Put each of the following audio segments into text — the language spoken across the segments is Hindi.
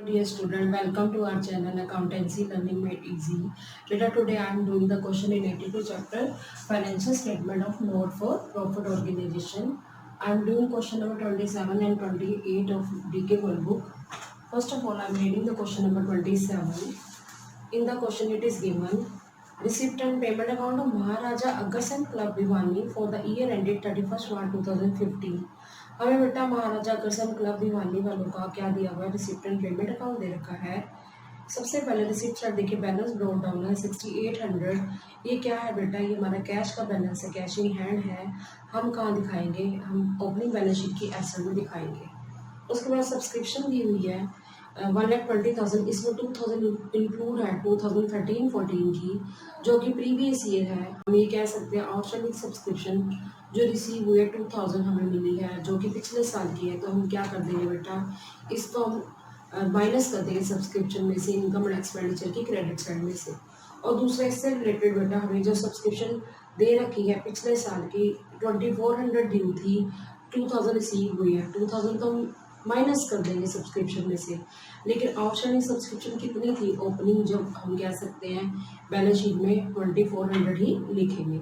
dear student, welcome to our channel Accountancy Learning Made Easy. Beta, today I am doing the question in 82 chapter Financial Statement of Note for Profit Organization. I am doing question number 27 and 28 of DK Workbook. First of all, I am reading the question number 27. In the question it is given receipt and payment account of Maharaja Agarsen Club Bhiwani for the year ended 31st March 2015. हमें बेटा महाराजा अग्रसेन क्लब भिवानी वालों का क्या दिया हुआ है, रिसिप्ट एंड पेमेंट अकाउंट दे रखा है। सबसे पहले रिसिप्ट साइड देखिए, बैलेंस ब्रोट डाउन है 6800। ये क्या है बेटा, ये हमारा कैश का बैलेंस है, कैश इन हैंड है। हम कहाँ दिखाएंगे, हम ओपनिंग बैलेंस शीट की एसेट में दिखाएंगे। उसके बाद सब्सक्रिप्शन दी हुई है 1,20,000, इसमें 2,000 इंक्लूड है 2013-14 की, जो कि प्रीवियस ईयर है। हम ये कह सकते हैं आउटस्टैंडिंग सब्सक्रिप्शन जो रिसीव हुई है 2,000 हमें मिली है, जो कि पिछले साल की है। तो हम क्या कर देंगे बेटा, इसको हम माइनस कर देंगे सब्सक्रिप्शन में से, इनकम एंड एक्सपेंडिचर की क्रेडिट साइड में से। और दूसरा इससे रिलेटेड बेटा, हमें जो सब्सक्रिप्शन दे रखी है पिछले साल की 2,400 ड्यू थी, 2,000 रिसीव हुई है, 2,000 तो हम माइनस कर देंगे सब्सक्रिप्शन में से। लेकिन आउटस्टैंडिंग सब्सक्रिप्शन कितनी थी, ओपनिंग जो हम कह सकते हैं बैलेंस शीट में 2,400 ही लिखेंगे।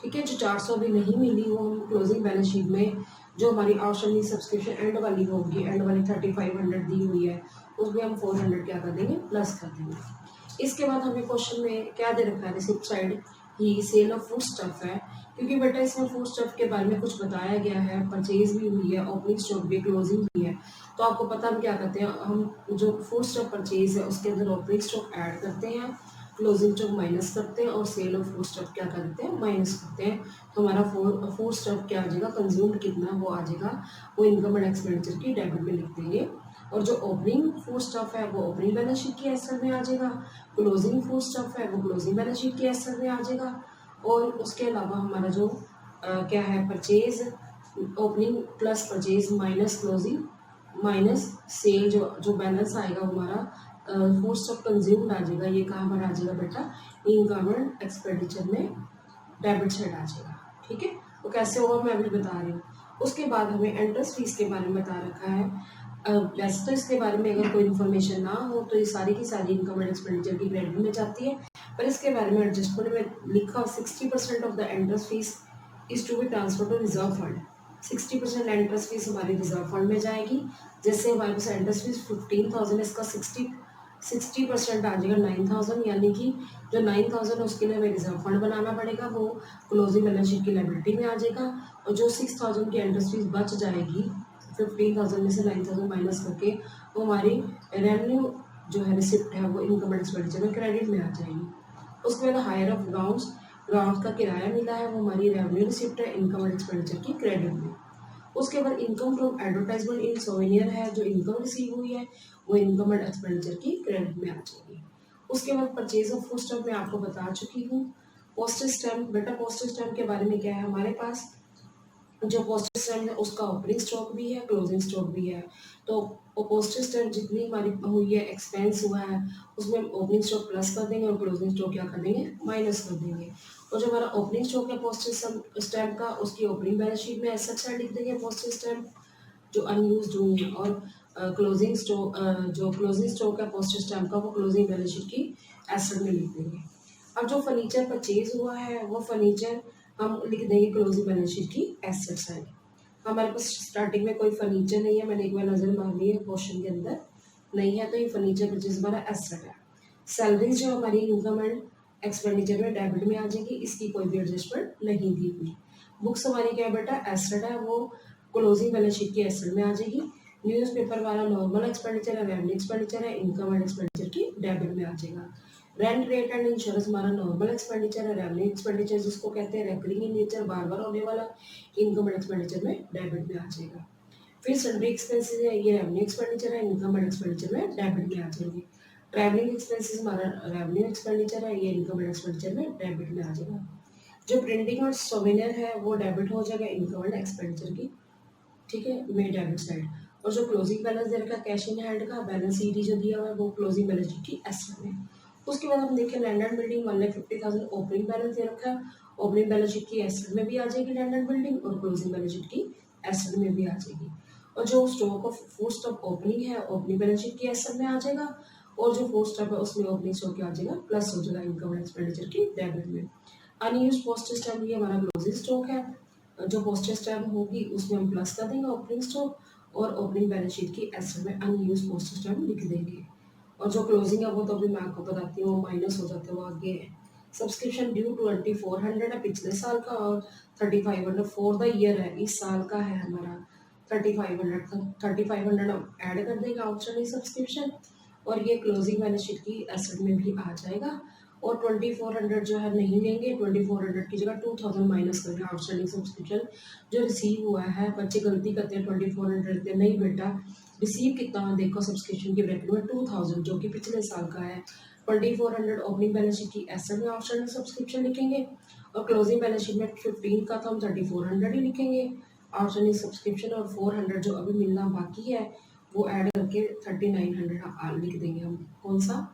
ठीक है, जो 400 भी नहीं मिली वो हम क्लोजिंग बैलेंस शीट में, जो हमारी आउटस्टैंडिंग सब्सक्रिप्शन एंड वाली होगी, एंड वाली 3,500 दी हुई है, उसमें हम 400 क्या कर देंगे, प्लस कर देंगे। इसके बाद हमें क्वेश्चन में क्या दे रखा है, रिसिप्ट साइड ही सेल ऑफ फूड स्टफ है, क्योंकि बेटा इसमें फूड स्टफ के बारे में कुछ बताया गया है, परचेज भी हुई है, ओपनिंग स्टॉक भी, क्लोजिंग भी है। तो आपको पता हम क्या करते हैं, हम जो फूड स्टॉक परचेज है उसके अंदर ओपनिंग स्टॉक ऐड करते हैं, क्लोजिंग स्टॉक माइनस करते हैं, और सेल ऑफ फूड स्टॉक क्या करते हैं, माइनस करते हैं। तो हमारा फूड स्टॉक क्या आ जाएगा, कंज्यूम्ड कितना वो आ जाएगा, वो इनकम एंड एक्सपेंडिचर की डेबिट में लिख देंगे। और जो ओपनिंग फूड स्टॉक है वो ओपनिंग बैलेंस शीट की एसेट में आ जाएगा, क्लोजिंग फूड स्टॉक है वो क्लोजिंग बैलेंस शीट की एसेट में आ जाएगा। और उसके अलावा हमारा जो क्या है, purchase, opening plus purchase minus closing minus cell, जो बैलेंस आएगा हमारा फूड स्टॉक कंज्यूम्ड आ जाएगा। ये कहाँ पर आ जाएगा बेटा, इनकम एंड एक्सपेंडिचर में डेबिट साइड आ जाएगा। ठीक है, तो कैसे होगा मैं अभी बता रही हूँ। उसके बाद हमें एंट्रेंस फीस के बारे में बता रखा है। वैसे तो इसके बारे में अगर कोई इन्फॉर्मेशन ना हो तो ये सारी की सारी इनकम एंड एक्सपेंडिचर की क्रेडिट में जाती है, पर इसके बारे में एडजस्टमेंट में लिखा 60% of the entrance fees is to be transfer to reserve fund. 60% entrance fees हमारी रिजर्व फंड में जाएगी। जैसे हमारे पास एंट्रेंस फीस 15,000, इसका 60% आ जाएगा 9,000, यानी कि जो 9,000 है उसके लिए हमें रिजर्व फंड बनाना पड़ेगा, वो क्लोजिंग बैलेंस शीट की लायबिलिटी में आ जाएगा। और जो 6,000 की एंट्रेंस फीस बच जाएगी 15,000 में से 9,000 माइनस करके, वो हमारी रेवेन्यू जो है रिसिप्ट है वो इनकम एंड एक्सपेंडिचर में क्रेडिट में आ जाएगी। उसके बाद हायर ऑफ ग्राउंड्स का किराया मिला है, वो हमारी रेवेन्यू रिसिप्ट है, इनकम एंड एक्सपेंडिचर की क्रेडिट में। उसके बाद income from advertisement in souvenir है, जो इनकम रिसीव हुई है वो इनकम एंड एक्सपेंडिचर की क्रेडिट में आ जाएगी। उसके बाद परचेज ऑफ फूड स्टॉक मैं आपको बता चुकी हूँ। पोस्टेज स्टैम्प, बेटा पोस्टेज स्टैम्प के बारे में क्या है, हमारे पास जो पोस्टेज स्टैम्प है उसका ओपनिंग स्टॉक भी है, क्लोजिंग स्टॉक भी है। तो पोस्टेज स्टैम्प जितनी हमारी हुई है, एक्सपेंस हुआ है, उसमें ओपनिंग स्टॉक प्लस कर देंगे और क्लोजिंग स्टॉक क्या कर देंगे, माइनस कर देंगे। और जो हमारा ओपनिंग स्टॉक है पोस्टेज स्टैम्प का, उसकी ओपनिंग बैलेंस शीट में एसेट साइड लिख देंगे पोस्टेज स्टैम्प जो अनयूज्ड हुई है। और क्लोजिंग स्टॉक, जो क्लोजिंग स्टॉक है पोस्टेज स्टैम्प का, वो क्लोजिंग बैलेंस शीट की एसेट में लिख देंगे। अब जो फर्नीचर परचेज हुआ है वो फर्नीचर हम लिख देंगे क्लोजिंग बैलेंस शीट की एसेट साइड। हमारे पास स्टार्टिंग में कोई फर्नीचर नहीं है, मैंने एक बार नजर मार ली है क्वेश्चन के अंदर, नहीं है, तो ये फर्नीचर परचेज हमारा एसेट है। सैलरीज जो हमारी इनकम एंड एक्सपेंडिचर में डेबिट में आ जाएगी, इसकी कोई भी एडजस्टमेंट नहीं दी हुई। बुक्स हमारी क्या है बेटा, एसेट है, वो क्लोजिंग बैलेंस शीट की एसेट में आ जाएगी। न्यूज़पेपर वाला नॉर्मल एक्सपेंडिचर है, रेवेन्यू एक्सपेंडिचर है, इनकम एंड एक्सपेंडिचर की डेबिट में आ जाएगा। रेंट रेट एंड इंश्योरेंस हमारा नॉर्मल एक्सपेंडिचर है, रेवेन्यू एक्सपेंडिचर जिसको कहते हैं रेकरिंग इन नेचर, बार बार होने वाला, इनकम एंड एक्सपेंडिचर में डेबिट में आ जाएगा। फिर सन्ड्री एक्सपेंसेस है, ये रेवेन्यू एक्सपेंडिचर है, इनकम एंड एक्सपेंडिचर में डेबिट में आ जाएंगे। ट्रैवलिंग एक्सपेंसेस हमारा रेवेन्यू एक्सपेंडिचर है, ये इनकम एंड एक्सपेंडिचर में डेबिट में आ जाएगा। जो प्रिंटिंग और सोवेनियर है वो डेबिट हो जाएगा इनकम एंड एक्सपेंडिचर की, ठीक है, में डेबिट साइड। और जो क्लोजिंग बैलेंस दे रखा है कैश इन हैंड का, बैलेंस शीट जो दिया हुआ है वो क्लोजिंग बैलेंस शीट की एसेट में। उसके बाद हम देखें land and building 1,50,000 opening balance दे रखा है, ओपनिंग बैलेंस शीट की एसेट में भी आ जाएगी लैंड एंड बिल्डिंग, और क्लोजिंग बैलेंस शीट की एसेट में भी आ जाएगी। और जो stock of food stock opening है ओपनिंग बैलेंस शीट की एसेट में आ जाएगा, और जो फूड स्टॉक है उसमें ओपनिंग स्टॉक क्या आ जाएगा, प्लस हो जाएगा इनकम एंड एक्सपेंडिचर की डेबिट में। अनयूज पोस्टेज स्टैम्प ये हमारा क्लोजिंग स्टॉक है, जो पोस्टेज स्टैम्प होगी उसमें हम प्लस कर देंगे ओपनिंग स्टॉक, और ओपनिंग बैलेंस शीट की एसेट में अनयूज पोस्टेज स्टैम्प लिख देंगे। और जो क्लोजिंग है वो तो अभी मैं आपको बताती हूँ, वो माइनस हो जाते हैं, वो आगे है। सब्सक्रिप्शन ड्यू 2400 है पिछले साल का, और 3500 फॉर द ईयर है, इस साल का है हमारा 3500 हम ऐड कर देंगे आउटस्टैंडिंग सब्सक्रिप्शन, और ये क्लोजिंग बैलेंस शीट की एसेट में भी आ जाएगा। और 2400 जो है नहीं लेंगे, 2400 की जगह 2000 माइनस करेंगे आउटस्टैंडिंग सब्सक्रिप्शन जो रिसीव हुआ है। बच्चे गलती करते हैं 2400 के, नहीं बेटा रिसीव कितना देखो सब्सक्रिप्शन की ब्रैकेट में 2000 जो कि पिछले साल का है। 2400 ओपनिंग बैलेंस शीट की एसेट में आउटस्टैंडिंग सब्सक्रिप्शन लिखेंगे, और क्लोजिंग बैलेंस शीट में 15 का तो हम 3400 ही लिखेंगे आउटस्टैंडिंग सब्सक्रिप्शन, और 400 जो अभी मिलना बाकी है वो ऐड करके 3900 लिख देंगे हम। कौन सा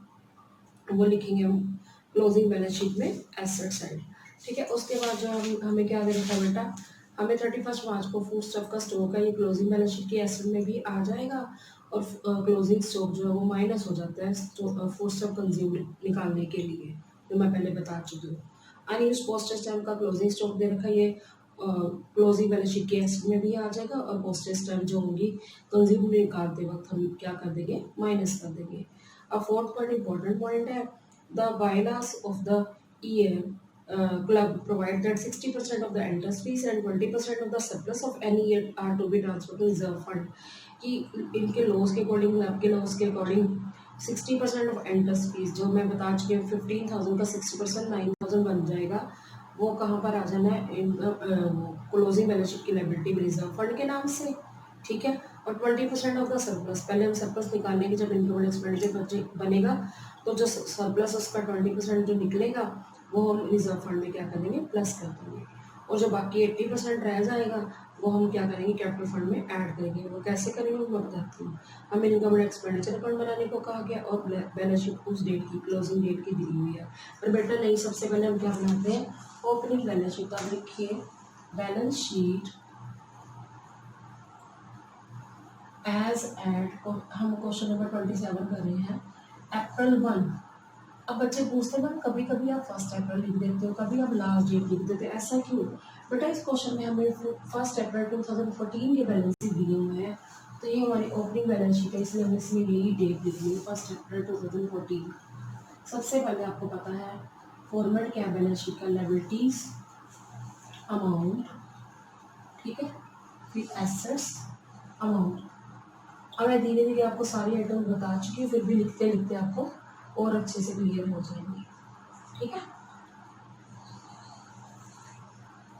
वो लिखेंगे हम क्लोजिंग बैलेंस शीट में एसेट साइड। ठीक है, उसके बाद जो हमें क्या देना था बेटा, हमें 31 मार्च को फूड स्टॉक का स्टॉक है, ये क्लोजिंग बैलेंस शीट की एसेट में भी आ जाएगा, और क्लोजिंग स्टॉक जो है वो माइनस हो जाता है फूड स्टॉक कंज्यूम निकालने के लिए, जो मैं पहले बता चुकी हूँ। अनयूज पोस्टेज स्टैम्प का क्लोजिंग स्टॉक दे रखा है, ये क्लोजिंग बैलेंस शीट के एसेट में भी आ जाएगा, और पोस्टेज स्टैम्प जो होंगी कंज्यूम निकालते वक्त हम क्या कर देंगे, माइनस कर देंगे। A fourth point important point है, the bylaws of the EM club provide that 60% of the interest fees and 20% of the surplus of any year are to be transferred to reserve fund। कि इनके लॉस के अकॉर्डिंग, क्लब के लॉस के अकॉर्डिंग 60% ऑफ इंटरेस्ट फीस जो मैं बता चुकी हूँ 15,000 का 60% 9,000 बन जाएगा, वो कहाँ पर आ जाना है, क्लोजिंग बैलेंस शीट की लायबिलिटी रिजर्व फंड के नाम से। ठीक है, और 20% ऑफ द सरप्लस, पहले हम सरप्लस निकालने की जब इनकम एंड एक्सपेंडिचर बनेगा तो जो सरप्लस उसका 20% जो निकलेगा वो हम रिजर्व फंड में क्या करेंगे, प्लस कर देंगे, और जो बाकी 80% रह जाएगा वो हम क्या करेंगे, कैपिटल फंड में ऐड करेंगे। वो कैसे करेंगे वो मैं बताती हूँ। हमें इनकम एंड एक्सपेंडिचर अकाउंट बनाने को कहा गया, और बैलेंस शीट उस डेट की, क्लोजिंग डेट की दी हुई है, पर बेटा नहीं, सबसे पहले हम क्या बनाते हैं, ओपनिंग बैलेंस शीट। आप लिखिए बैलेंस शीट एज एट, हम क्वेश्चन नंबर 27 कर रहे हैं, अप्रैल 1। अब बच्चे पूछते हैं कभी कभी आप 1 अप्रैल लिख देते हो, कभी आप लास्ट डेट लिख देते हो, ऐसा क्यों बेटा? इस क्वेश्चन में हमें 1 अप्रैल 2014 के बैलेंस शीट दिए हुए हैं, तो ये हमारी ओपनिंग बैलेंस शीट है, इसलिए हमने इसमें यही डेट लिखनी है 1 अप्रैल 2014। सबसे पहले आपको पता है फॉर्मेट क्या है बैलेंस शीट का, लायबिलिटीज अमाउंट, ठीक है, फिर एसेट्स अमाउंट। अब मैं धीरे धीरे आपको सारी आइटम बता चुकी हूँ, फिर भी लिखते लिखते आपको और अच्छे से क्लियर हो जाएंगे। ठीक है,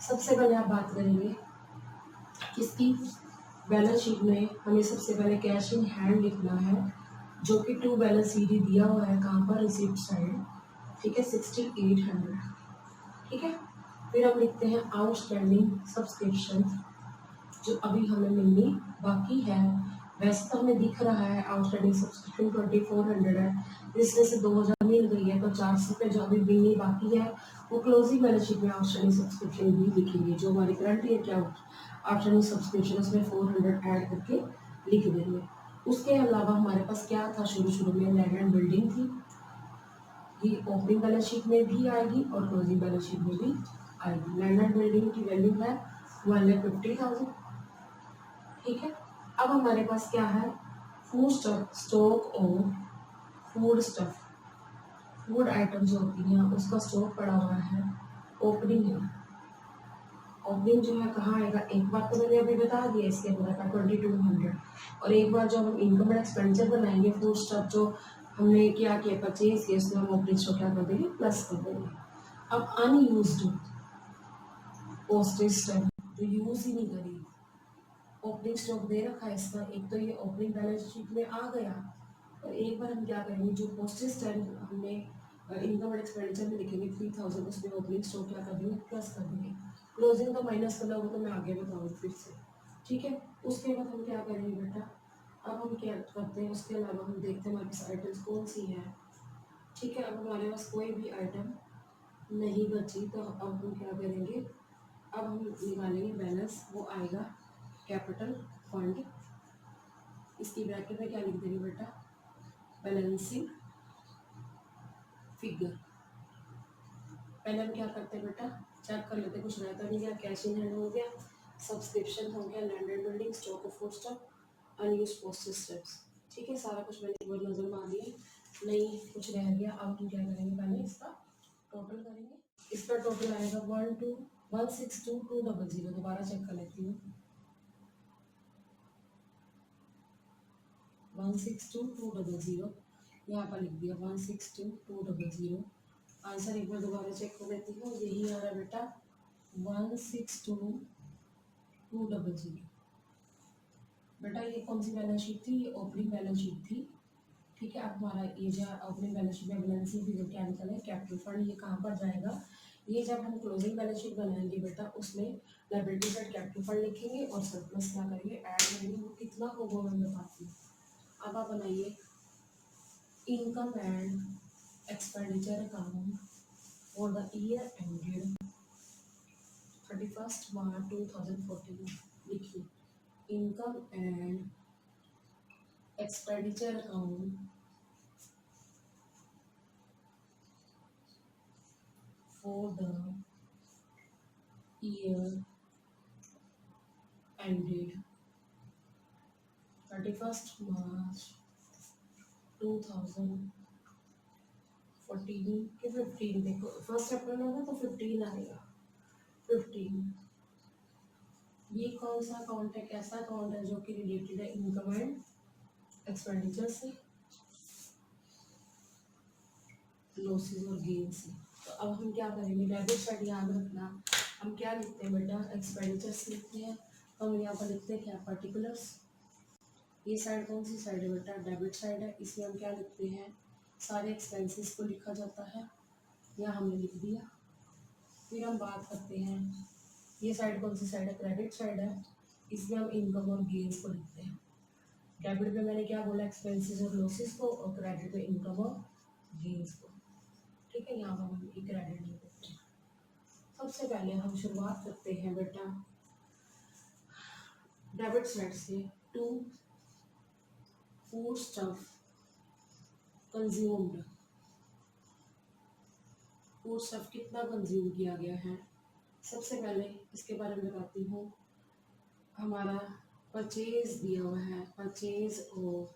सबसे पहले आप बात करेंगे किसकी, बैलेंस शीट में हमें सबसे पहले कैश इन हैंड लिखना है, जो कि टू बैलेंस शीट दिया हुआ है, कहाँ पर, रिसिप्ट साइड। ठीक है, 6800। ठीक है, फिर हम लिखते हैं आउटस्टैंडिंग सब्सक्रिप्शन जो अभी हमें मिलनी बाकी है। वैसे तो हमें दिख रहा है आउटस्टैंडिंग सब्सक्रिप्शन 2400 है, जिसमें से 2000 मिल गई है, तो 400 पे जो अभी मिलनी बाकी है वो क्लोजिंग बैलेंस शीट में आउटस्टैंडिंग सब्सक्रिप्शन भी लिखेंगे, जो हमारी करंट ईयर क्या आउटस्टैंडिंग सब्सक्रिप्शन उसमें 400 ऐड करके लिख देंगे। उसके अलावा हमारे पास क्या था, शुरू शुरू में लैंड एंड बिल्डिंग थी, ये ओपनिंग बैलेंस शीट में भी आएगी और क्लोजिंग बैलेंस शीट में भी आएगी। लैंड एंड बिल्डिंग की वैल्यू है 1,50,000। ठीक है, अब हमारे पास क्या है, फूड स्टॉक, स्टॉक और फूड स्टफ, फूड आइटम जो होती हैं उसका स्टॉक पड़ा हुआ है, ओपनिंग है। ओपनिंग जो है कहाँ आएगा, एक बार तो मैंने अभी बता दिया, इसके अंदर का 2200, और एक बार जब हम इनकम एंड एक्सपेंडिचर बनाएंगे फूड स्टफ जो हमने क्या किया परचेज किया, इसमें हम ओपनिंग स्टॉक क्या कर देंगे, प्लस कर देंगे। अब अनयूज्ड पोस्टेज स्टैम्प जो यूज ही नहीं करी, ओपनिंग स्टॉक दे रखा है इसका, एक तो ये ओपनिंग बैलेंस शीट में आ गया, और एक बार हम क्या करेंगे, जो पोस्टेज स्टैम्प हमने इनकम एंड एक्सपेंडिचर में लिखेंगे 3000, उसमें ओपनिंग स्टॉक क्या कर देंगे, प्लस कर देंगे। क्लोजिंग तो माइनस करना होगा, तो मैं आगे बताऊँगी फिर से। ठीक है, उसके बाद हम क्या करेंगे बेटा, अब हम क्या करते हैं, उसके अलावा हम देखते हैं हमारे पास आइटम्स कौन सी है। ठीक है, अब हमारे पास कोई भी आइटम नहीं बची, तो अब हम क्या करेंगे, अब हम निकालेंगे बैलेंस, वो आएगा कैपिटल फंड इसकी ब्रैकेट में क्या लिख देंगे बेटा, बैलेंसिंग फिगर। पहले हम क्या करते हैं बेटा, चेक कर लेते, कुछ रहता नहीं गया, कैश इन हैंड हो गया, सब्सक्रिप्शन हो गया, land and building, stock of food stock, unused postage steps. ठीक है, सारा कुछ मैंने एक बार नजर मार लिया, नहीं कुछ रह गया। अब हम क्या करेंगे, पहले इसका टोटल करेंगे। इसका टोटल आएगा 1616200। दोबारा चेक कर लेती हूँ, 162,200 यहाँ पर लिख दिया, 162,200। आंसर एक बार दोबारा चेक कर लेती हूँ, यही आ रहा है बेटा 162,200। बेटा ये कौन सी बैलेंस शीट थी, ये ओपनिंग बैलेंस शीट थी। ठीक है, अब हमारा ये जो ओपनिंग बैलेंस शीट में बैलेंसिंग फिगर क्या निकला है, कैपिटल फंड। ये कहाँ पर जाएगा, ये जब हम क्लोजिंग बैलेंस शीट बनाएंगे बेटा, उसमें लायबिलिटी साइड कैपिटल फंड लिखेंगे और सरप्लस क्या करेंगे, ऐड करेंगे। वो कितना होगा मैं बताती हूँ। अब आप बनाइए income and expenditure account for the year ended 31 मार्च 2014। लिखिए income and expenditure account for the year ended 31st March 2014 के 15। देखो फर्स्ट अप्रैल होगा तो 15 आएगा, 15। ये कौन सा अकाउंट है, कैसा अकाउंट है, जो कि रिलेटेड है इनकम एंड एक्सपेंडिचर से, लॉसेस और गेन से। तो अब हम क्या करेंगे, डेबिट साइड याद रखना, हम क्या लिखते हैं बेटा, एक्सपेंडिचर्स लिखते हैं। तो हम यहाँ पर लिखते हैं क्या, पर्टिकुलर्स। ये साइड कौन सी साइड है बेटा, डेबिट साइड है, इसमें हम क्या लिखते हैं, सारे एक्सपेंसेस को लिखा जाता है, यहाँ हमने लिख दिया। फिर हम बात करते हैं, ये साइड कौन सी साइड है, क्रेडिट साइड है, इसमें हम इनकम और गेन्स को लिखते हैं। डेबिट में मैंने क्या बोला, एक्सपेंसेस और लॉसेस को, और क्रेडिट में इनकम और गेन्स को। ठीक है, यहाँ पर हम एक क्रेडिट लिख देते हैं। सबसे पहले हम शुरुआत करते हैं बेटा डेबिट साइड से, to food stuff consumed. Food stuff कितना कंज्यूम किया गया है, सबसे पहले इसके बारे में बताती हूँ। हमारा परचेज दिया हुआ है, purchase of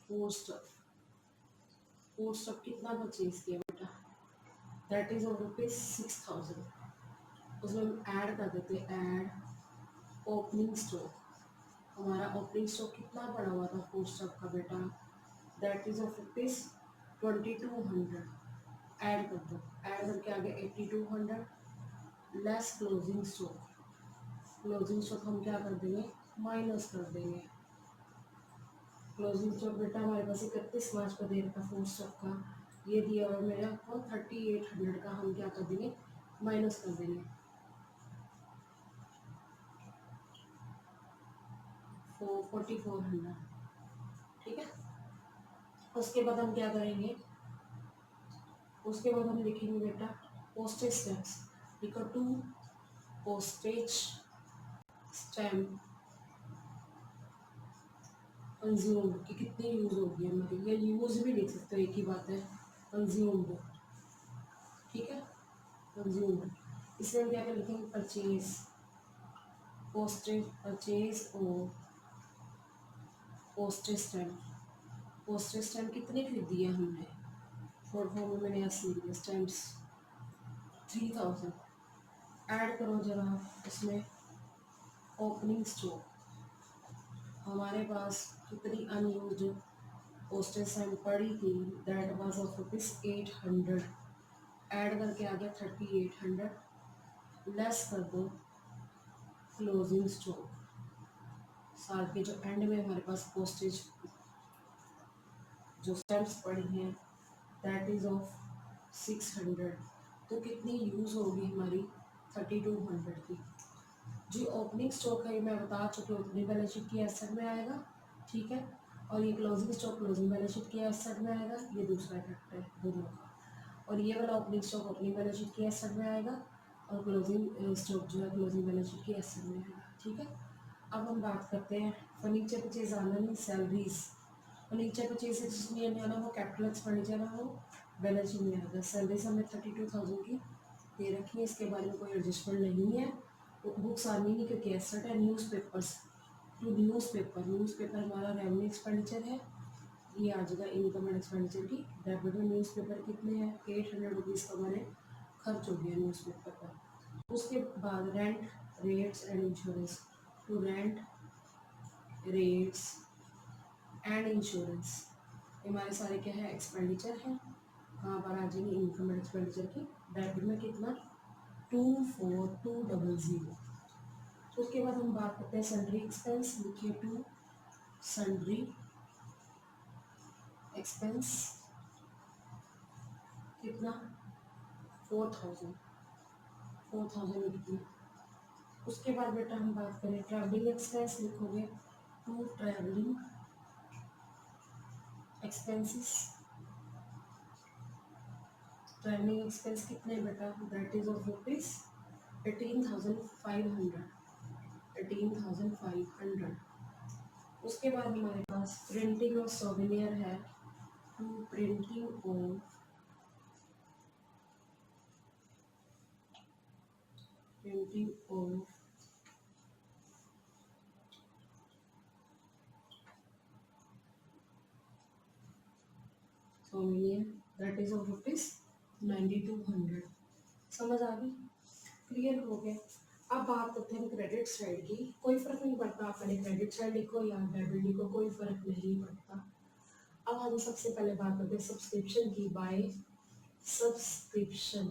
food stuff. Food stuff कितना परचेज किया बेटा, दैट इज ऑफ ₹6000। उसमें हम ऐड कर देते हैं, ऐड ओपनिंग स्टॉक। हमारा ओपनिंग स्टॉक कितना पड़ा हुआ था फूड स्टफ का बेटा, दैट इज ऑफ ₹2200। ऐड कर दो, ऐड करके आ गया 8200 less closing stock. Closing stock हम क्या कर देंगे, माइनस कर देंगे। क्लोजिंग स्टॉक बेटा हमारे पास 31 मार्च का दे रखा फूड स्टॉक का, ये दिया हुआ मेरे आपको 3800 का, हम क्या कर देंगे, माइनस कर देंगे 4400। ठीक है, उसके बाद हम क्या करेंगे, उसके बाद हम लिखेंगे बेटा पोस्टेज टैक्स। लिखो टू पोस्टेज स्टैम्प कंज्यूम्ड कि कितनी यूज़ होगी हमारी, या यूज़ भी लिख सकते हो, एक ही बात है, कंज्यूम्ड। ठीक है, कंज्यूम्ड। इसमें हम क्या कर लिखेंगे, परचेज, पोस्टेज, परचेज और पोस्टेज स्टैम्प। पोस्टेज स्टैम्प कितने खरीदी है हमने, शॉर्ट फॉर्म में मैंने ऐसे लिख दिया, स्टैम्प्स 3000। ऐड करो जरा इसमें ओपनिंग स्टॉक, हमारे पास कितनी अनयूज्ड पोस्टेज स्टैम्प पड़ी थी, दैट वाज ऑफ ₹800। ऐड करके आ गया 3800, लेस कर दो क्लोजिंग स्टॉक। साल के जो एंड में हमारे पास पोस्टेज जो स्टैम्प्स पड़ी हैं, दैट इज ऑफ 600। तो कितनी यूज़ होगी हमारी, 3200 की। जी ओपनिंग स्टॉक है, ये मैं बता चुकी हूँ, ओपनिंग बैलेंस शीट की एसेट में आएगा। ठीक है, और ये closing stock closing balance sheet की एसेट में आएगा, ये दूसरा इफेक्ट है दोनों का। और ये वाला opening stock opening balance sheet की एसेट में आएगा, और क्लोजिंग स्टॉक जो है क्लोजिंग बैलेंस शीट की एसेट में आएगा। ठीक है, अब हम बात करते हैं फर्नीचर परचेज आना नहीं सैलरीज। फर्नीचर परचेज जिसमें नहीं आना वो कैपिटल एक्सपेंडिचर है, वो बैलेंस शीट में आता है। सैलरीज हमें 32,000 की दे रखी है, इसके बारे में कोई एडजस्टमेंट नहीं है। बुक्स आनी नहीं क्योंकि एसेट है। न्यूज़पेपर्स टू न्यूज़पेपर हमारा रेवेन्यू एक्सपेंडिचर है, ये आ जाएगा इनकम एंड एक्सपेंडिचर की डेबिट में। न्यूज़पेपर कितने हैं 800 रुपीज़ का हमारे खर्च हो गया न्यूज़पेपर पर। उसके बाद rent rates and insurance to rent rates and insurance, ये हमारे सारे क्या है एक्सपेंडिचर है। कहाँ पर आ जाएंगे इनकम एंड एक्सपेंडिचर की डेबिट में कितना 24,200। उसके बाद हम बात करते हैं सन्ड्री एक्सपेंस। लिखिए टू सन्ड्री एक्सपेंस कितना 4,000 में कितना। उसके बाद बेटा हम बात करें ट्रैवलिंग एक्सपेंस, लिखोगे to travelling expenses. Travelling expense कितने बेटा दैट इज ऑफ रुपीज 18,500 18,500। उसके बाद हमारे पास प्रिंटिंग ऑफ सोवेनियर है to printing of souvenir that is of rupees 9,200। समझ आ गई, क्लियर हो गया। अब बात करते हैं क्रेडिट साइड की। कोई फर्क नहीं पड़ता आप पहले क्रेडिट साइड लिखो या डेबिट लिखो, कोई फर्क नहीं पड़ता। अब हम सबसे पहले बात करते हैं सब्सक्रिप्शन की। बाय सब्सक्रिप्शन,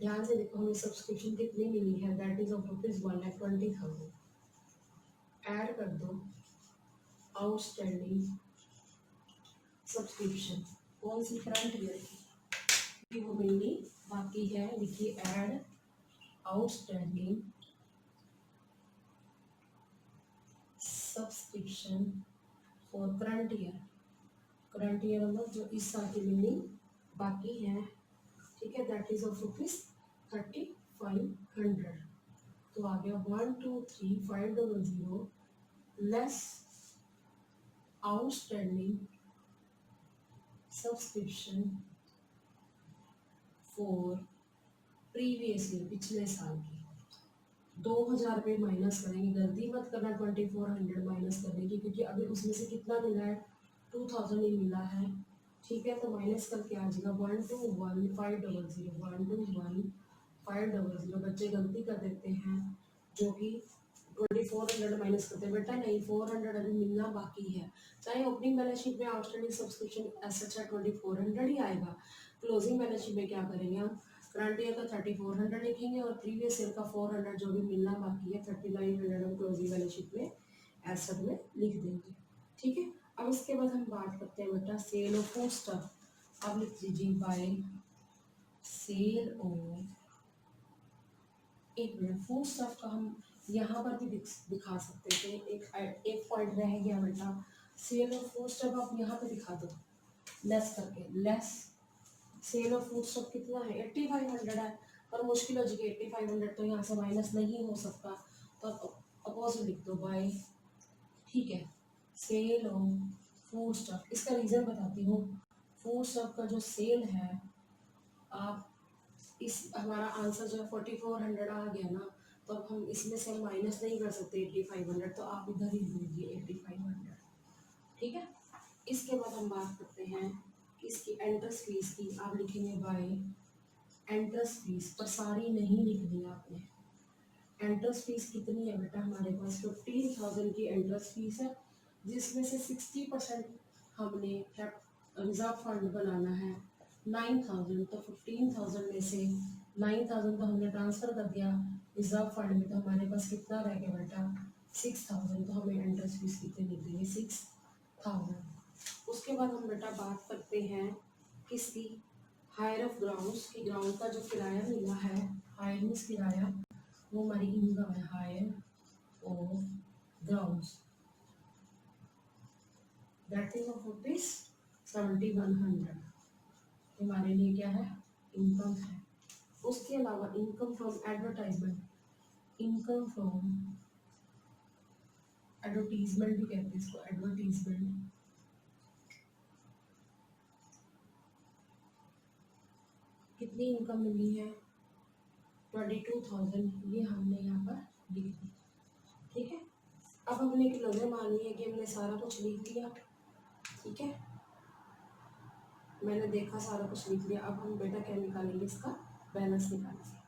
ध्यान से देखो हमें सब्सक्रिप्शन कितनी मिली है that is of rupees 1,20,000। Add कर दो आउटस्टैंडिंग सब्सक्रिप्शन, कौन सी करंट ईयर की वो मिलनी बाकी है। लिखिए add outstanding subscription for current year. Current year मतलब जो इस साल की मिलनी बाकी है, ठीक है, दैट इज ऑफ रुपीज 3,500। तो आ गया 123,500 less outstanding subscription for previous year, पिछले साल की। 2,000 रुपये माइनस करेंगे, गलती मत करना 2,400 माइनस करने की, क्योंकि अभी उसमें से कितना मिला है 2,000 ही मिला है, ठीक है। तो माइनस करके आ जाएगा 121,500 121,500। बच्चे गलती कर देते हैं जो कि 2,400 माइनस करते हैं, बेटा नहीं 400 अभी मिलना बाकी है। चाहे ओपनिंग बैलेंस शीट में आउटस्टैंडिंग सब्सक्रिप्शन एसेट्स है 2,400 ही आएगा, क्लोजिंग बैलेंस शीट में क्या करेंगे हम करंट ईयर का 3,400 लिखेंगे और प्रीवियस ईयर का 400 जो भी मिलना बाकी है 3,900 हम क्लोजिंग बैलेंस शीट में एसेट में लिख देंगे, ठीक है। अब इसके बाद हम बात करते हैं बेटा सेल ऑफ फूड स्टफ। अब लिख लीजिए बाय सेल ऑफ, एक मिनट, फूड स्टफ का हम यहाँ पर भी दिखा सकते थे। एक पॉइंट रह गया बेटा, सेल ऑफ फूड स्टफ आप यहाँ पे दिखा दो लेस करके। Less sale of food stock कितना है 8,500 है, पर मुश्किल हो जाएगी 8,500 तो यहाँ से माइनस नहीं हो सकता, तो अपोजिट लिख दो बाय, ठीक है, सेल ऑफ फूड स्टॉक। इसका रीज़न बताती हूँ। फूड स्टॉक का जो सेल है, आप इस हमारा आंसर जो है 4,400 आ गया ना, तो अब हम इसमें से माइनस नहीं कर सकते 8,500, तो आप इधर ही लीजिए 8,500, ठीक है। इसके बाद हम बात करते हैं इसकी एंट्रेंस फीस की। आप लिखेंगे बाय एंट्रेंस फीस, पर सारी नहीं लिखनी आपने। एंट्रेंस फीस कितनी है बेटा हमारे पास 15,000 की एंट्रेंस फीस है, जिसमें से 60% हमने रिजर्व फंड बनाना है 9,000, तो 15,000 में से 9,000 तो हमने ट्रांसफ़र कर दिया रिजर्व फंड में, तो हमारे पास कितना रह गया बेटा 6,000। तो हमें एंट्रेंस फीस कितनी लिख देंगे 6,000। उसके बाद हम बेटा बात करते हैं किसकी, हायर ऑफ ग्राउंड्स की। ग्राउंड का जो किराया मिला है, हायर मीन्स किराया, वो हमारी इनकम है। Hire of grounds that is of rupees 7,100, हमारे लिए क्या है इनकम है। उसके अलावा income from advertisement, income from advertisement भी कहते हैं इसको, एडवर्टीजमेंट। कितनी इनकम मिली है? 22,000, ये हमने यहाँ पर लिख दी। ठीक है, अब हमने एक नज़र मानी है कि हमने सारा कुछ लिख दिया। ठीक है, मैंने देखा सारा कुछ लिख लिया। अब हम बेटा क्या निकालेंगे, इसका बैलेंस निकालेंगे।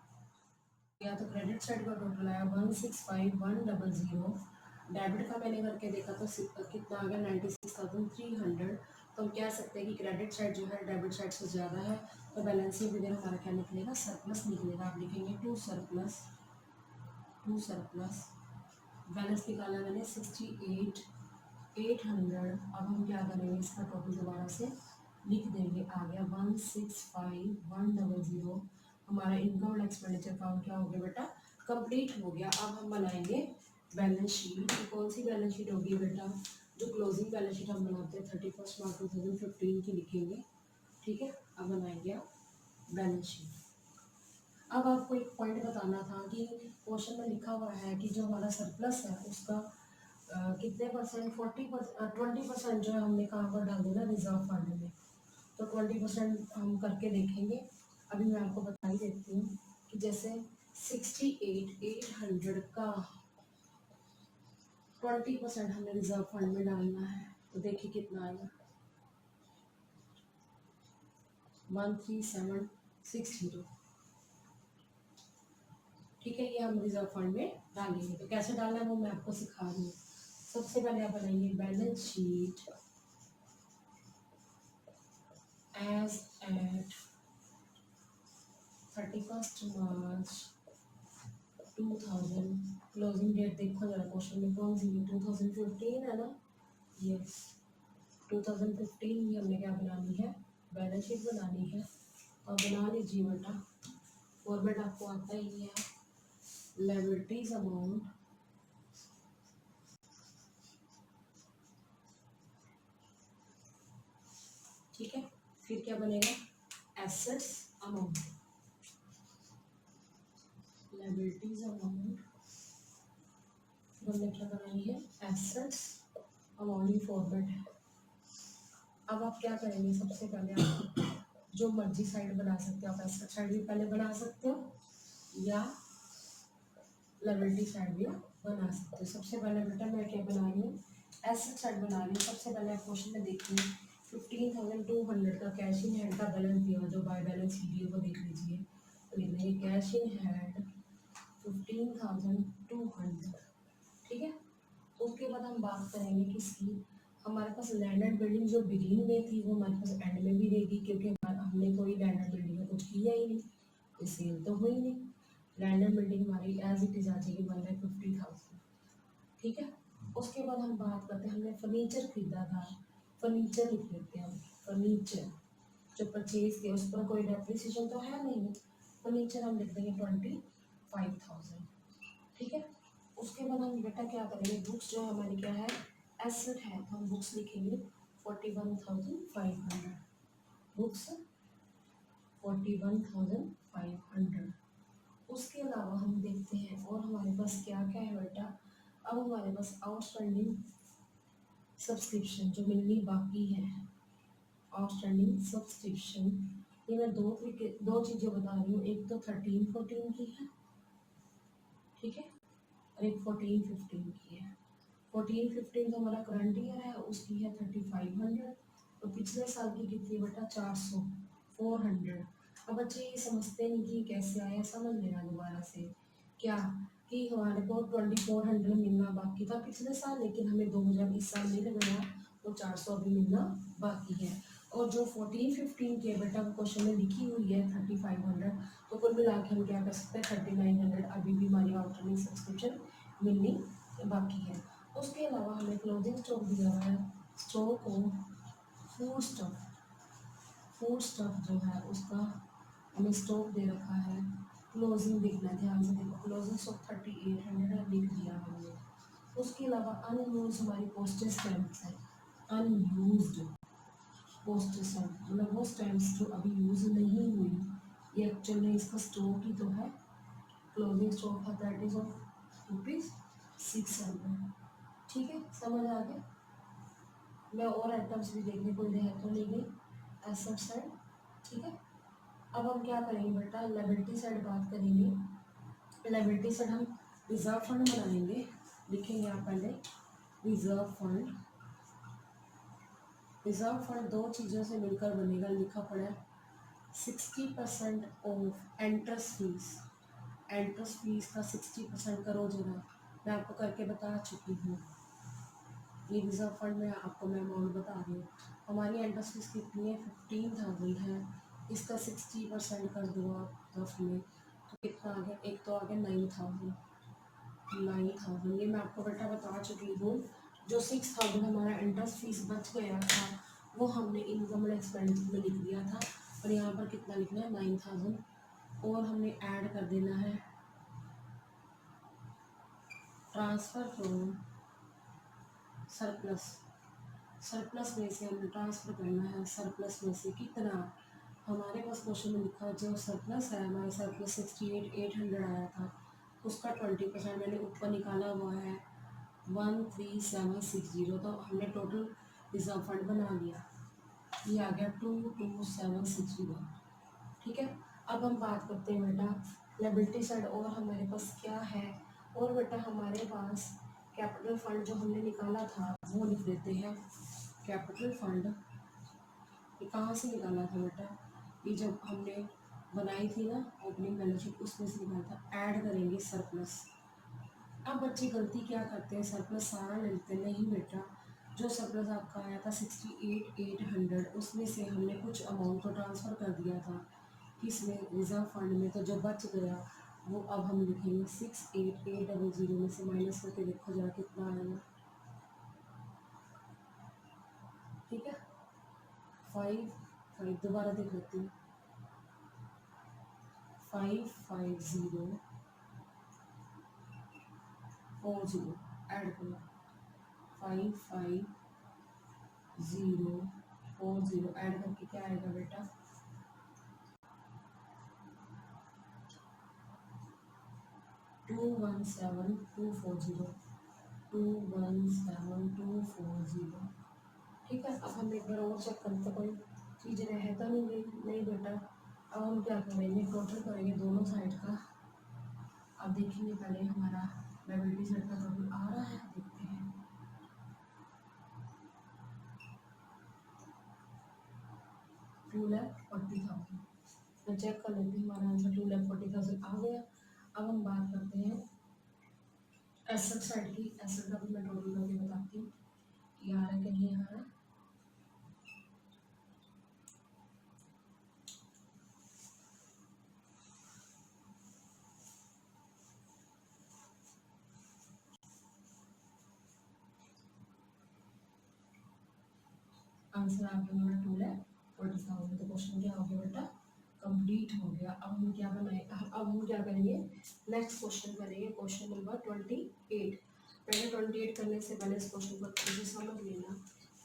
या तो क्रेडिट साइड का टोटल आया 165,100। डेबिट का मैंने करके देखा तो कितना आ गया 96,300। तो हम कह सकते हैं कि क्रेडिट साइड जो है डेबिट साइड से ज़्यादा है, तो बैलेंसिंग फिगर हमारा क्या निकलेगा, सरप्लस निकलेगा। आप लिखेंगे to surplus, to surplus. Balance निकाला मैंने 68,800। अब हम क्या करेंगे, इसका टोटल दोबारा से लिख देंगे। आ गया 165,100। हमारा इनकम और एक्सपेंडिचर अकाउंट क्या हो गया बेटा, कंप्लीट हो गया। अब हम बनाएंगे बैलेंस शीट। कौन सी बैलेंस शीट होगी बेटा, जो क्लोजिंग बैलेंस शीट हम बनाते हैं 31 मार्च 2015 की लिखेंगे। ठीक है, अब बनाएंगे आप बैलेंस शीट। अब आपको एक पॉइंट बताना था कि क्वेश्चन में लिखा हुआ है कि जो हमारा सरप्लस है उसका कितने परसेंट, 20% जो है हमने कहाँ पर डाल देना, रिजर्व फंड में। तो 20% हम करके देखेंगे। अभी मैं आपको बता ही देती हूँ कि जैसे 68,800 का 20% हमें रिजर्व फंड में डालना है। तो देखिए कितना आएगा, 13760। ठीक है, ये हम रिजर्व फंड में डालेंगे। तो कैसे डालना है वो मैं आपको सिखा रही हूँ। सबसे पहले आप बनाएंगे बैलेंस शीट एज एट 31 मार्च 2000। क्लोजिंग डेट देखो जरा क्वेश्चन में कौन सी है, 2015 है ना। यस, 2015 की हमने क्या बनानी है, बैलेंस शीट बनानी है। और बना लीजिए बेटा, फॉर्मेट आपको आता ही है, लायबिलिटीज अमाउंट, ठीक है। फिर क्या बनेगा, एसेट्स अमाउंट, लायबिलिटीज अमाउंट। फिर हमने क्या बनानी है, एसेट्स अमाउंट फॉर्मेट है। अब आप क्या करेंगे, सबसे पहले आप जो मर्जी साइड बना सकते हो। आप एसेट साइड भी पहले बना सकते हो या लायबिलिटी साइड भी बना सकते हो। सबसे पहले बेटा मैं क्या बना रही हूँ, एसेट साइड बना रही हूँ। सबसे पहले आप क्वेश्चन में देखिए 15,200 का कैश इन हैंड का बैलेंस दिया, जो बाय बैलेंस वीडियो को देख लीजिए। तो लिख देंगे कैश इन हैंड 15,200। ठीक है, उसके बाद हम बात करेंगे किसकी, हमारे पास लैंड एंड बिल्डिंग जो बिगिनिंग में थी वो हमारे पास एंड में भी रहेगी, क्योंकि हमने कोई लैंड एंड बिल्डिंग में कुछ किया ही नहीं, कोई सेल तो हुई नहीं। लैंड एंड बिल्डिंग हमारी एज इट इज आ जाएगी 1,50,000। ठीक है, उसके बाद हम बात करते हैं, हमने फर्नीचर खरीदा था, फर्नीचर लिख लेते हैं हम। फर्नीचर जो परचेज किया उस पर कोई डेप्रिसिएशन तो है नहीं, फर्नीचर हम लिख देंगे 25,000। ठीक है, उसके बाद हम बेटा क्या करेंगे, बुक्स जो हमारी क्या है, एसेट है, तो हम बुक्स लिखेंगे 41,500। बुक्स 41,500। उसके अलावा हम देखते हैं और हमारे पास क्या क्या है बेटा। अब हमारे पास आउटस्टैंडिंग सब्सक्रिप्शन जो मिलनी बाकी है, आउटस्टैंडिंग सब्सक्रिप्शन, ये मैं दो चीज़ें बता रही हूँ। एक तो 13-14 की है, ठीक है, और एक 14-15 की है। 14-15 तो हमारा करंट ईयर है, उसकी है 3,500। तो पिछले साल की कितनी बेटा, 400, 400। अब बच्चे ये समझते नहीं कि कैसे आया, समझ लेना दोबारा से। क्या कि हमारे को 2,400 मिलना बाकी था पिछले साल, लेकिन हमें 2,000 इस साल मिल गया, तो 400 अभी मिलना बाकी है। और जो 14-15 की है बेटा क्वेश्चन में लिखी हुई है 3,500, तो कुल मिला के हम क्या कर सकते हैं 3,900 अभी भी हमारी आउटस्टैंडिंग सब्सक्रिप्शन मिलनी बाकी है। उसके अलावा हमें क्लोजिंग स्टॉक दिया हुआ है, stock of food stock, food stock जो है उसका हमें स्टॉक दे रखा है। क्लोजिंग देखना है, ध्यान से देखो, क्लोजिंग स्टॉक 3,800 लिख दिया हमने। उसके अलावा अनयूज हमारी पोस्टेज स्टैम्प्स है, अनयूज्ड पोस्टेज स्टैम्प मतलब वो स्टैम्प्स जो अभी यूज़ नहीं हुई, ये एक्चुअल में इसका स्टॉक ही तो है। क्लोजिंग स्टॉक है दैट इज ऑफ ₹600। ठीक है, समझ आ गया। मैं और आइटम्स भी देखने को दे तो नहीं गई एसेट साइड। ठीक है, अब हम क्या करेंगे बेटा, लायबिलिटी साइड बात करेंगे। लायबिलिटी साइड हम रिजर्व फंड बनाएंगे। लिखेंगे आप पहले रिजर्व फंड। रिजर्व फंड दो चीज़ों से मिलकर बनेगा, लिखा पड़ा है 60% of entrance fees. Entrance fees का 60% करो जरा, मैं आपको करके बता चुकी हूँ। ये रिजर्व फंड में आपको मैं अमाउंट बता रही हूँ। हमारी एंट्रेंस फीस कितनी है, 15,000 है। इसका 60% कर दो आप रफ में, तो कितना आ गया, एक तो आ गया 9,000। 9,000 ये मैं आपको बेटा बता चुकी हूँ। जो 6,000 हमारा एंट्रेंस फीस बच गया था वो हमने इनकम एंड एक्सपेंडिचर में लिख दिया था, और यहाँ पर कितना लिखना है, 9,000। और हमने ऐड कर देना है ट्रांसफ़र फ्रॉम सरप्लस। सरप्लस में से हमें ट्रांसफ़र करना है, सरप्लस में से कितना। हमारे पास क्वेश्चन में लिखा जो सरप्लस है, हमारा सरप्लस 68,800 आया था, उसका 20% मैंने ऊपर निकाला हुआ है 13,760। तो हमने टोटल रिजर्व फंड बना लिया, ये आ गया 22,760। ठीक है, अब हम बात करते हैं बेटा लायबिलिटी साइड, और हमारे पास क्या है। और बेटा हमारे पास कैपिटल फंड जो हमने निकाला था वो लिख देते हैं। कैपिटल फंड ये कहाँ से निकाला था बेटा, ये जब हमने बनाई थी ना ओपनिंग बैलेंस शीट, उसमें से निकाला था। ऐड करेंगे सरप्लस। अब बच्चे गलती क्या करते हैं, सरप्लस सारा ले लेते हैं। नहीं बेटा, जो सरप्लस आपका आया था 68,800, उसमें से हमने कुछ अमाउंट तो ट्रांसफ़र कर दिया था किसमें, रिजर्व फंड में। तो जो बच गया वो अब हम लिखेंगे 68,800 में से माइनस करके देखो जरा कितना आएगा। ठीक है, 5 दोबारा देख लेती हूँ। 55040 ऐड करो, 55040 ऐड करके क्या आएगा बेटा, 217240। 217240। ठीक है, अब हम एक बार और चेक करते कोई चीज़ रह तो नहीं गई। नहीं बेटा, अब हम क्या करेंगे, टोटल करेंगे दोनों साइड का। अब देखेंगे पहले हमारा लायबिलिटी साइड का टोटल आ रहा है, देखते हैं। 2,40,000। मैं चेक कर लेती हूँ, हमारा आंसर 2,40,000 आ गया। अब हम बात करते हैं एसेट साइड की। एसेट का भी मैं टोटल करके बताती हूँ कि आ रहा है कि नहीं आ रहा है। आंसर आ गया हमारा 2,40,000। तो क्वेश्चन क्या हो गया बेटा, कंप्लीट हो गया। अब हम क्या बनाए, अब हम क्या करेंगे, नेक्स्ट क्वेश्चन करेंगे, क्वेश्चन नंबर 28। पहले 28 करने से पहले इस क्वेश्चन को अच्छे से समझ लेना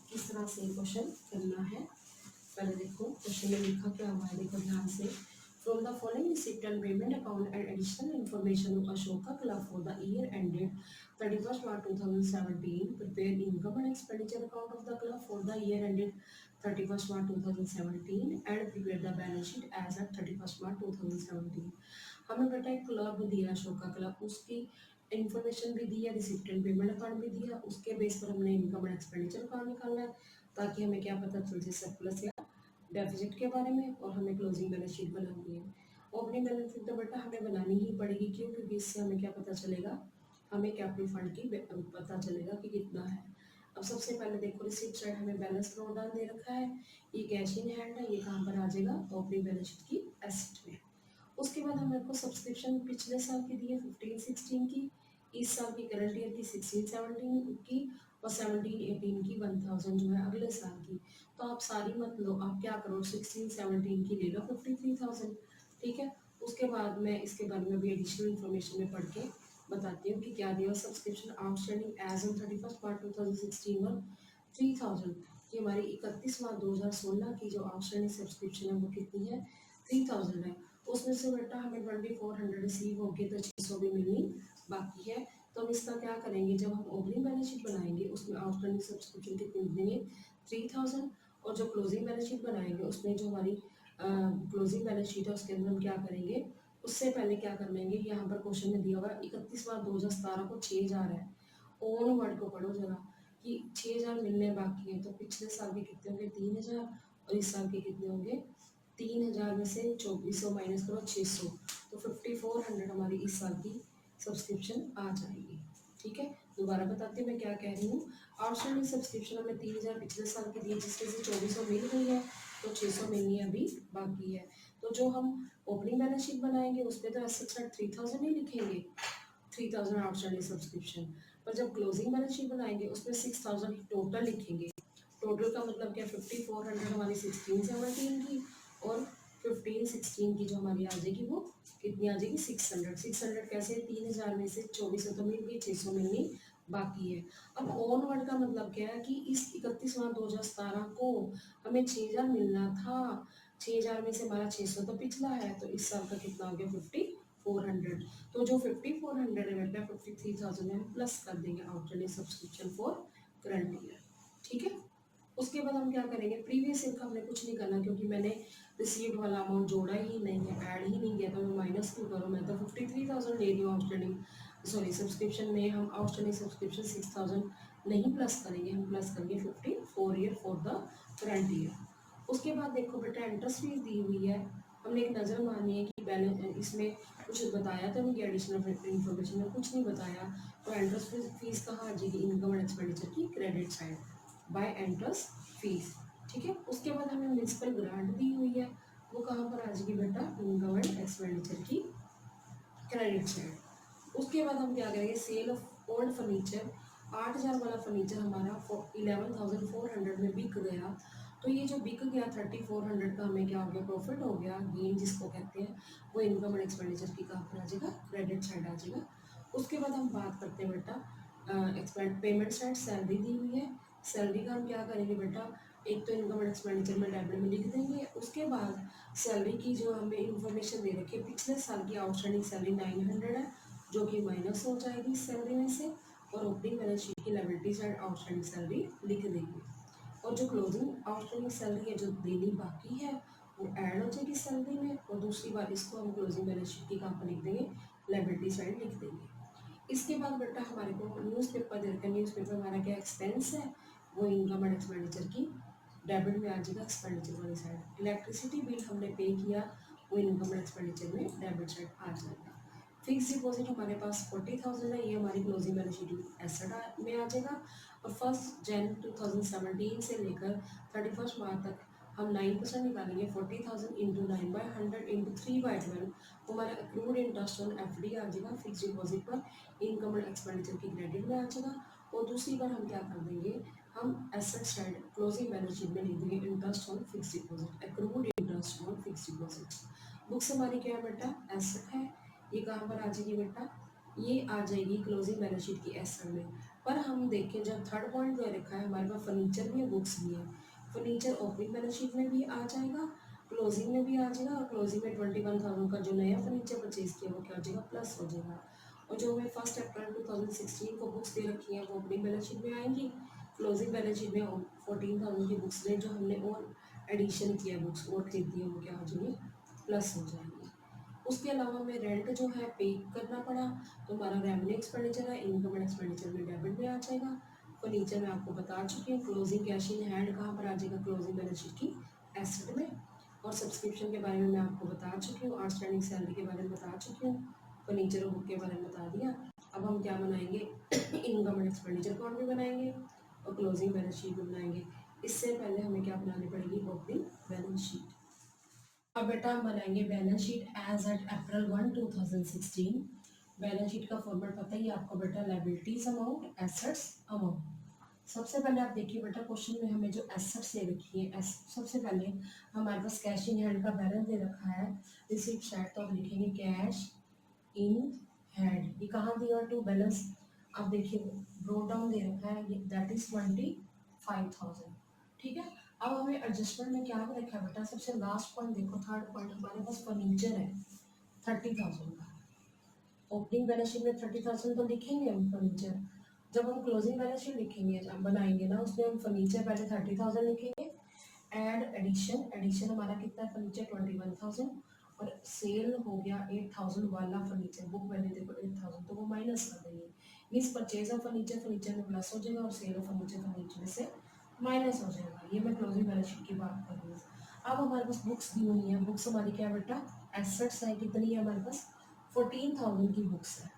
किस तरह से क्वेश्चन करना है। पहले देखो क्वेश्चन में लिखा क्या हुआ है, देखो ध्यान से। From the following receipt and payment account and additional information of Ashoka club for the year ended 31st March 2017, prepare income and expenditure account of the club for the year ended 31st March 2017 and prepare the balance sheet as at 31st March 2017। हमें बेटा एक क्लब दिया अशोका क्लब, उसकी इन्फॉर्मेशन भी दी है, रिसिप्ट एंड पेमेंट अकाउंट भी दिया, उसके बेस पर हमने इनकम एंड एक्सपेंडिचर अकाउंट निकालना है ताकि हमें क्या पता चल जाए सरप्लस या डेफिसिट के बारे में, और हमें क्लोजिंग बैलेंस शीट बनानी है। ओपनिंग बैलेंस शीट तो बेटा हमें बनानी ही पड़ेगी, क्यों, क्योंकि इससे हमें क्या पता चलेगा, हमें कैपिटल फंड की पता चलेगा कि कितना है। अब सबसे पहले देखो रिसिप्ट साइड हमें बैलेंस ड्रॉडाउन दे रखा है, ये कैश इन हैंड है, ये कहाँ पर आ जाएगा, ओपनिंग बैलेंस शीट की एसेट में। उसके बाद हमारे को सब्सक्रिप्शन पिछले साल की दी है 15-16 की, इस साल की करंट ईयर की 16-17 की, और 17-18 की 1,000 जो है अगले साल की। तो आप सारी मत लो, आप क्या करो 16-17 की ले लो 53,000। ठीक है, उसके बाद मैं इसके बारे में भी एडिशनल इन्फॉर्मेशन में पढ़ के बताती हूँ कि क्या दिया। Subscription outstanding as on 31st March 2016 one 3,000। ये हमारी 31 मार्च 2016 की जो आउटस्टैंडिंग सब्सक्रिप्शन है वो कितनी है, 3,000 है। उसमें से बेटा हमें 2,400 रिसीव हो गए, तो 600 भी मिलनी बाकी है। तो तो हम इसका क्या करेंगे, जब हम ओपनिंग बैलेंस शीट बनाएंगे उसमें आउटस्टैंडिंग सब्सक्रिप्शन कितनी देंगे 3000, और जो क्लोजिंग बैलेंस शीट बनाएंगे उसमें जो हमारी क्लोजिंग बैलेंस शीट है उसके अंदर हम क्या करेंगे, उससे पहले क्या कर लेंगे, यहाँ पर क्वेश्चन में दिया हुआ है 31/12/2017 को 6000 है। ओन वर्ड को पढ़ो जरा कि 6000 मिलने बाकी हैं, तो पिछले साल के कितने होंगे 3000, और इस साल के कितने होंगे 3000 में से 2400 माइनस करो 600, तो 5400 हमारी इस साल की सब्सक्रिप्शन आ जाएगी। ठीक है, दोबारा बताती हूँ मैं क्या कह रही हूँ। आउटस्टैंडिंग सब्सक्रिप्शन हमें 3000 पिछले साल की दी है, जिसमें से 2400 मिल गई है, तो 600 मिलनी अभी बाकी है। तो जो हम ओपनिंग बैलेंस शीट बनाएंगे उसमें तो एसेट साइड 3000 ही लिखेंगे, 3000 आउटस्टैंडिंग सब्सक्रिप्शन, पर जब क्लोजिंग बैलेंस शीट बनाएंगे उसमें 6000 टोटल लिखेंगे। टोटल का मतलब क्या, 5400 हमारी 16 से मल्टीन की, और 15 16 की जो हमारी आ जाएगी वो कितनी आ जाएगी 600। 600 कैसे, 3000 में से 2400 तो मिल गई, 600 मिलनी बाकी है। अब ऑन वर्ड का मतलब क्या है कि इस 31/12/2017 को हमें 6000 मिलना था, 6000 में से हमारा 600 तो पिछला है, तो इस साल का कितना हो गया 5400। तो जो 5400 है बेटा 53,000 हम प्लस कर देंगे outstanding subscription for current year. ठीक है, उसके बाद हम क्या करेंगे, प्रीवियस ईयर का हमने कुछ नहीं करना क्योंकि मैंने रिसीव्ड वाला अमाउंट जोड़ा ही नहीं है, ऐड ही नहीं किया, तो मैं माइनस क्यों करूँ, मैं तो 53,000 ले रही हूँ आउटस्टैंडिंग, सॉरी सब्सक्रिप्शन में हम आउटस्टैंडिंग सब्सक्रिप्शन 6000 नहीं प्लस करेंगे, हम प्लस करेंगे 54 year for the current year. उसके बाद देखो बेटा इंटरेस्ट फीस दी हुई है, हमने एक नज़र मारनी है कि बैलेंस इसमें कुछ बताया तो नहीं, एडिशनल इन्फॉर्मेशन में कुछ नहीं बताया, तो इंटरेस्ट फीस कहाँ आ जाएगी, इनकम एंड एक्सपेंडिचर की credit side by interest fees. ठीक है, उसके बाद हमें म्यूनसिपल ग्रांट दी हुई है, वो कहाँ पर आ जाएगी बेटा, इनकम एंड एक्सपेंडिचर की क्रेडिट साइड। उसके बाद हम क्या करेंगे, सेल ऑफ ओल्ड फर्नीचर, 8000 वाला फर्नीचर हमारा 11,400 में बिक गया, तो ये जो बिक गया 3400 का हमें क्या हो गया, प्रॉफिट हो गया, गेन जिसको कहते हैं, वो इनकम एंड एक्सपेंडिचर की कहाँ पर आ जाएगा, क्रेडिट साइड आ जाएगा। उसके बाद हम बात करते हैं बेटा एक्सपेंड पेमेंट साइड, सैलरी दी हुई है, सैलरी का हम क्या करेंगे बेटा, एक तो इनकम एंड एक्सपेंडिचर में डेबिट में लिख देंगे, उसके बाद सैलरी की जो हमें इंफॉर्मेशन दे रखी है पिछले साल की आउटस्टैंडिंग सैलरी 900 है, जो कि माइनस हो जाएगी सैलरी में से, और ओपनिंग बैलेंस शीट की लायबिलिटी साइड आउटस्टैंडिंग सैलरी लिख देंगे, और जो क्लोजिंग आउटस्टैंडिंग सैलरी है जो देनी बाकी है वो ऐड हो जाएगी सैलरी में, और दूसरी बार इसको हम क्लोजिंग बैलेंस शीट की कहाँ पर लिख देंगे, लायबिलिटी साइड लिख देंगे। इसके बाद बेटा हमारे को न्यूज़पेपर दे रखा है, न्यूज़पेपर हमारा क्या एक्सपेंस है, वो इनकम एंड एक्सपेंडिचर की डेबिट में आ जाएगा एक्सपेंडिचर वाली साइड। इलेक्ट्रिसिटी बिल हमने पे किया, वो इनकम एंड एक्सपेंडिचर में डेबिट साइड आ जाएगा। फिक्स डिपॉजिट हमारे पास 40,000 है, ये हमारी क्लोजिंग बैलेंस शीट एसेट में आ जाएगा, और 1 जनवरी 2017 से लेकर 31 मार्च तक हम 9% निकालेंगे, 40,000 इंटू 9/100 इंटू 3/12, हमारा अक्रूड इंटरेस्ट ऑन एफडी आ जाएगा फिक्स डिपॉजिट पर, इनकम एंड एक्सपेंडिचर की क्रेडिट में आ जाएगा। और दूसरी बार हम क्या कर देंगे, हम asset side closing balance sheet में लिख देंगे interest on fix deposit, accrued interest on fix deposit. Books हमारी क्या है बेटा, एसेट है, ये कहाँ पर आ जाएगी बेटा, ये आ जाएगी क्लोजिंग बैलेंस शीट की एसेट में। पर हम देखें जब थर्ड पॉइंट दे रखा है हमारे पास फर्नीचर भी है बुक्स भी है, फर्नीचर ओपनिंग बैलेंस शीट में भी आ जाएगा, क्लोजिंग में भी आ जाएगा, और क्लोजिंग में 21,000 का जो नया फर्नीचर परचेज किया वो क्या हो जाएगा, प्लस हो जाएगा। और जो हमें 1 अप्रैल 2016 को बुक्स दे रखी हैं वो ओपनिंग बैलेंस शीट में आएंगी, क्लोजिंग बैलेंस शीट में 14,000 की बुक्स ने जो हमने और एडिशन किया बुक्स और खरीदी है वो क्या हो जाएगी, प्लस हो जाएंगी। उसके अलावा हमें रेंट जो है पे करना पड़ा, तो हमारा रेवेन्यू एक्सपेंडिचर है, इनकम एंड एक्सपेंडिचर में डेबिट में आ जाएगा। फर्नीचर में आपको बता चुकी हूँ, क्लोजिंग कैश इन हैंड कहाँ पर आ जाएगा, क्लोजिंग बैलेंस शीट की एसेट में। और सब्सक्रिप्शन के बारे में मैं आपको बता चुकी हूँ, आउटस्टैंडिंग सैलरी के बारे में बता चुकी हूँ, फर्नीचर और बुक के बारे में बता दिया। अब हम क्या बनाएंगे, इनकम एंड एक्सपेंडिचर अकाउंट भी बनाएंगे और क्लोजिंग बैलेंस शीट भी बनाएंगे। इससे पहले हमें क्या बनानी पड़ेगी, ओपनिंग बैलेंस शीट। अब बेटा हम बनाएंगे balance sheet as at April 1 2016। Balance sheet का फॉर्मेट पता ही है आपको बेटा, लायबिलिटीज अमाउंट, एसेट्स अमाउंट। सबसे पहले आप देखिए बेटा क्वेश्चन में हमें जो एसेट्स दे रखी है, सबसे पहले हमारे पास कैश इन हैंड का बैलेंस दे रखा है, रिसीप्ट साइड, तो हम लिखेंगे कैश इन हैंड। ये कहाँ दिया टू बैलेंस, आप देखिए ब्रोट डाउन दे रखा है, दैट इज 25,000। ठीक है, अब हमें एडजस्टमेंट में क्या रखा है बेटा, सबसे लास्ट पॉइंट देखो, थर्ड पॉइंट हमारे पास फर्नीचर है 30,000 का, ओपनिंग बैलेंस शीट में 30,000 तो लिखेंगे हम फर्नीचर, जब हम क्लोजिंग बैलेंस शीट लिखेंगे बनाएंगे ना, उसमें हम फर्नीचर पहले 30,000 लिखेंगे। एड एडिशन, एडिशन हमारा कितना है फर्नीचर 21,000, और सेल हो गया 8,000 वाला फर्नीचर, बुक वैल्यू देखो 8,000, तो वो माइनस कर देंगे। Means purchase of furniture furniture में प्लस हो जाएगा और सेल ऑफ फर्नीचर फर्नीचर में से माइनस हो जाएगा। ये मैं क्लोजिंग बैलेंस शीट की बात कर रही हूँ। अब हमारे पास बुक्स दी हुई है, बुक्स हमारी क्या बेटा एसेट्स है, कितनी है हमारे पास 14,000 की बुक्स है,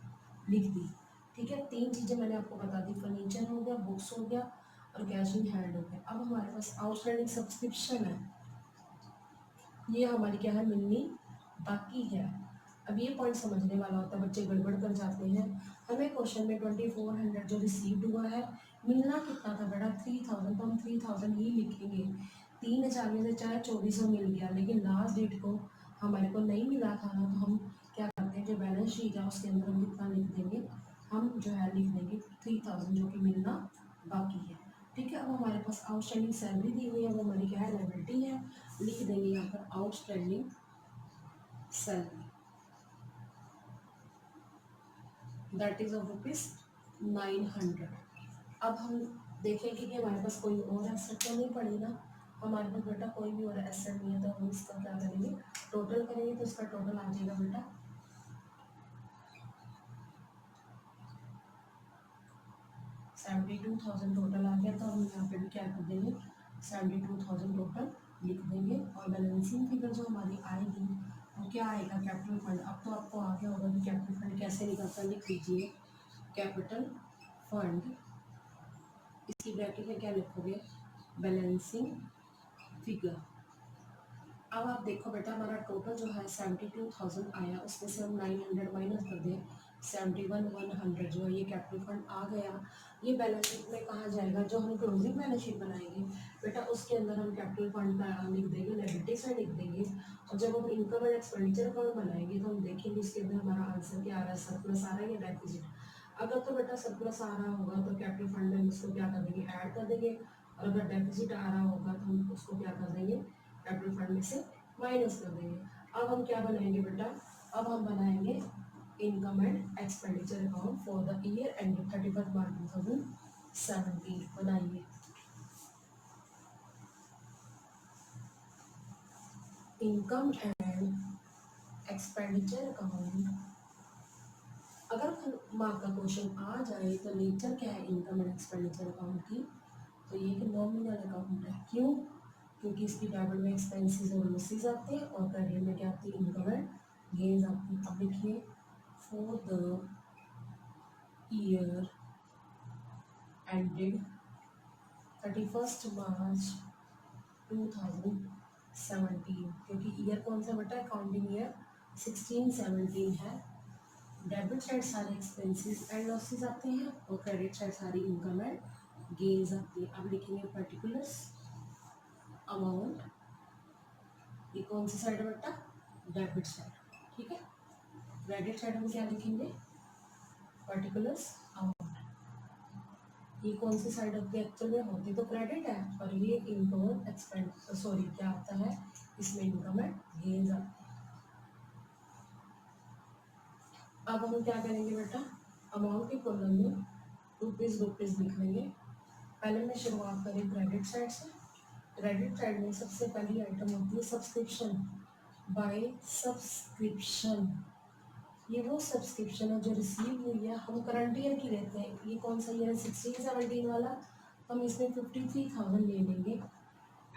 लिख दी। ठीक है, तीन चीज़ें मैंने आपको बता दी, फर्नीचर हो गया, बुक्स हो गया और कैश इन हैंड हो गया। अब हमारे पास आउटस्टैंडिंग सब्सक्रिप्शन है, ये हमारी क्या है मिलनी बाकी है। अब ये पॉइंट समझने वाला होता है, बच्चे गड़बड़ कर जाते हैं। हमें क्वेश्चन में 2400 जो रिसीव्ड हुआ है, मिलना कितना था बेटा 3,000, तो हम 3,000 ही लिखेंगे। 3,000 में से चाहे 2400 मिल गया, लेकिन लास्ट डेट को हमारे को नहीं मिला था ना, तो हम क्या करते हैं जो बैलेंस शीट है उसके अंदर हम कितना लिख देंगे, हम जो है लिख देंगे 3,000 जो कि मिलना बाकी है। ठीक है, अब हमारे पास आउटस्टैंडिंग सैलरी दी हुई है, वो हमारी क्या है लायबिलिटी है, लिख देंगे यहाँ पर outstanding salary, that is of ₹900। अब हम देखेंगे कि हमारे पास कोई और एसेट तो नहीं पड़ी ना, हमारे पास बेटा कोई भी और एसेट नहीं है, तो हम इसका क्या करेंगे टोटल करेंगे, तो इसका टोटल आ जाएगा बेटा 72,000 टोटल आ गया। तो हम यहाँ पे भी क्या कर देंगे 72,000 टोटल लिख देंगे, और बैलेंसिंग फिगर जो हमारी आएगी वो क्या आएगा कैपिटल फंड। अब तो आपको आ गया होगा कि कैपिटल फंड कैसे निकलता है, लिख लीजिए कैपिटल फंड, इसकी ब्रैकेट में क्या लिखोगे बैलेंसिंग फिगर। अब आप देखो बेटा हमारा टोटल जो है 72,000 आया, उसमें से हम 900 माइनस कर दें, 71,100 जो है ये कैपिटल फंड आ गया। ये बैलेंस शीट में कहाँ जाएगा, जो हम क्लोजिंग बैलेंस शीट बनाएंगे बेटा उसके अंदर हम कैपिटल फंड का लिख देंगे, लायबिलिटी साइड लिख देंगे। और जब हम इनकम एंड एक्सपेंडिचर अकाउंट बनाएंगे तो हम देखेंगे इसके अंदर हमारा आंसर क्या आ रहा है, सरप्लस आ रहा है या डेफिसिट। अगर तो बेटा सरप्लस आ रहा होगा तो कैपिटल फंड में हम उसको क्या कर देंगे ऐड कर देंगे, और अगर डेफिसिट आ रहा होगा तो हम उसको क्या कर देंगे कैपिटल फंड में से माइनस कर देंगे। अब हम क्या बनाएंगे बेटा, अब हम बनाएंगे income and expenditure account for the year ended 31 मार्च 2017 बनाइए। इनकम एंड एक्सपेंडिचर अकाउंट, अगर मार्क का क्वेश्चन आ जाए तो नेचर क्या है इनकम एंड एक्सपेंडिचर अकाउंट की, तो ये एक नॉमिनल अकाउंट है। क्यों, क्योंकि इसकी डेबिट में एक्सपेंसेस और लॉसेस आते हैं और क्रेडिट में क्या आती है इनकम एंड गेन्स आती है। अब लिखिए फॉर द ईयर एंडेड 31 मार्च 2017, क्योंकि ईयर कौन सा बेटा अकाउंटिंग ईयर 16-17 है। डेबिट साइड सारे एक्सपेंसेस एंड लॉसेस आते हैं और क्रेडिट साइड सारी इनकम एंड गेन्स आती है। अब लिखेंगे पर्टिकुलर्स अमाउंट, ये कौन सी साइड है बेटा डेबिट साइड, ठीक है। क्रेडिट साइड हम क्या लिखेंगे पर्टिकुलर्स अमाउंट, ये कौन सी साइड होती है एक्चुअल में होती तो क्रेडिट है, और ये इनकम एक्सपेंड सॉरी क्या आता है इसमें इनकम एंड गेन्स आती है। अब हम क्या करेंगे बेटा अमाउंट के कॉलम में रुपीज़ लिख लेंगे। पहले मैं शुरुआत करें क्रेडिट साइड से। क्रेडिट साइड में सबसे पहली आइटम होती है सब्सक्रिप्शन, बाय सब्सक्रिप्शन। ये वो सब्सक्रिप्शन है जो रिसीव हुई है, हम करंट ईयर की लेते हैं। ये कौन सा ईयर है 16-17 वाला, हम इसमें 53,000 ले लेंगे,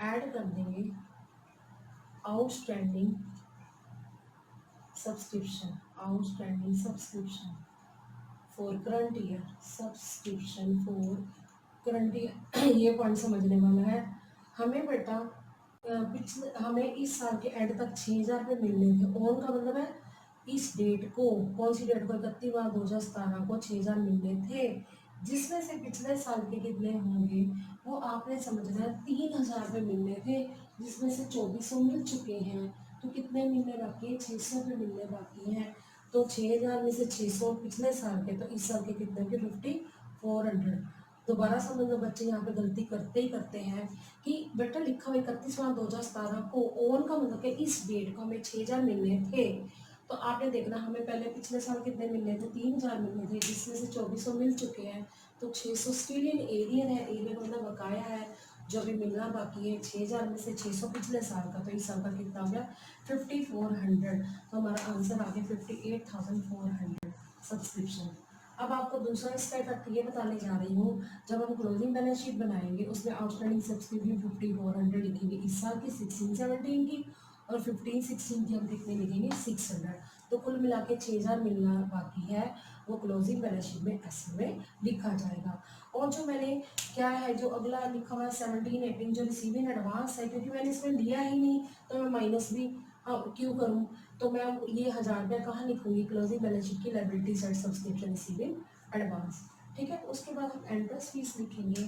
ऐड कर देंगे outstanding subscription, outstanding subscription for current year, subscription for current year. ये पॉइंट समझने वाला है। हमें बेटा पिछले हमें इस साल के एंड तक 6,000 रुपये मिलने थे। ऑन का मतलब है इस डेट को, कौन सी डेट को 31 मार्च 2017 को 6,000 मिलने थे, जिसमें से पिछले साल के कितने होंगे वो आपने समझना है। 3,000 रुपये मिलने थे जिसमें से 2,400 मिल चुके हैं, तो कितने मिलने बाकी है 600 रुपये मिलने बाकी हैं। तो 6,000 में से 600 पिछले साल के, तो इस साल के कितने के 5,400। दोबारा समझ लो बच्चे यहाँ पे गलती करते ही करते हैं कि बेटा लिखा हुआ 31 मार्च 2017 को, ऑन का मतलब कि इस डेट को हमें 6,000 मिलने थे, तो आपने देखना हमें पहले पिछले साल कितने मिलने थे, 3,000 मिलने थे, जिसमें से 2400 मिल चुके हैं। तो 600 स्टिल इन एरियर है, एरियर मतलब बकाया है, जो अभी मिलना बाकी है। 6,000 में से 600 पिछले साल का, तो इस साल का कितना हो गया 5400। तो हमारा आंसर आ गया 58,400 सब्सक्रिप्शन। अब आपको दूसरा स्टेप ये बताने जा रही हूँ, जब हम क्लोजिंग बैलेंस शीट बनाएंगे उसमें आउटस्टैंडिंग सब्सक्रिप्शन 5400 लिखेंगे इस साल की, 16-17 की, और 15-16 की हम कितने लिखेंगे 600। तो कुल मिला के 6,000 मिलना बाकी है, वो क्लोजिंग बैलेंस शीट में ऐसे में लिखा जाएगा। और जो मैंने क्या है जो अगला लिखा हुआ है 17-18 जो रिसीविंग एडवांस है, क्योंकि मैंने इसमें लिया ही नहीं तो मैं माइनस भी क्यों करूँ, तो मैं ये 1,000 रुपये कहाँ लिखूंगी, क्लोजिंग बैलेंस शीट की liability side subscription receiving advance. ठीक है, उसके बाद हम एंट्रेंस फीस लिखेंगे।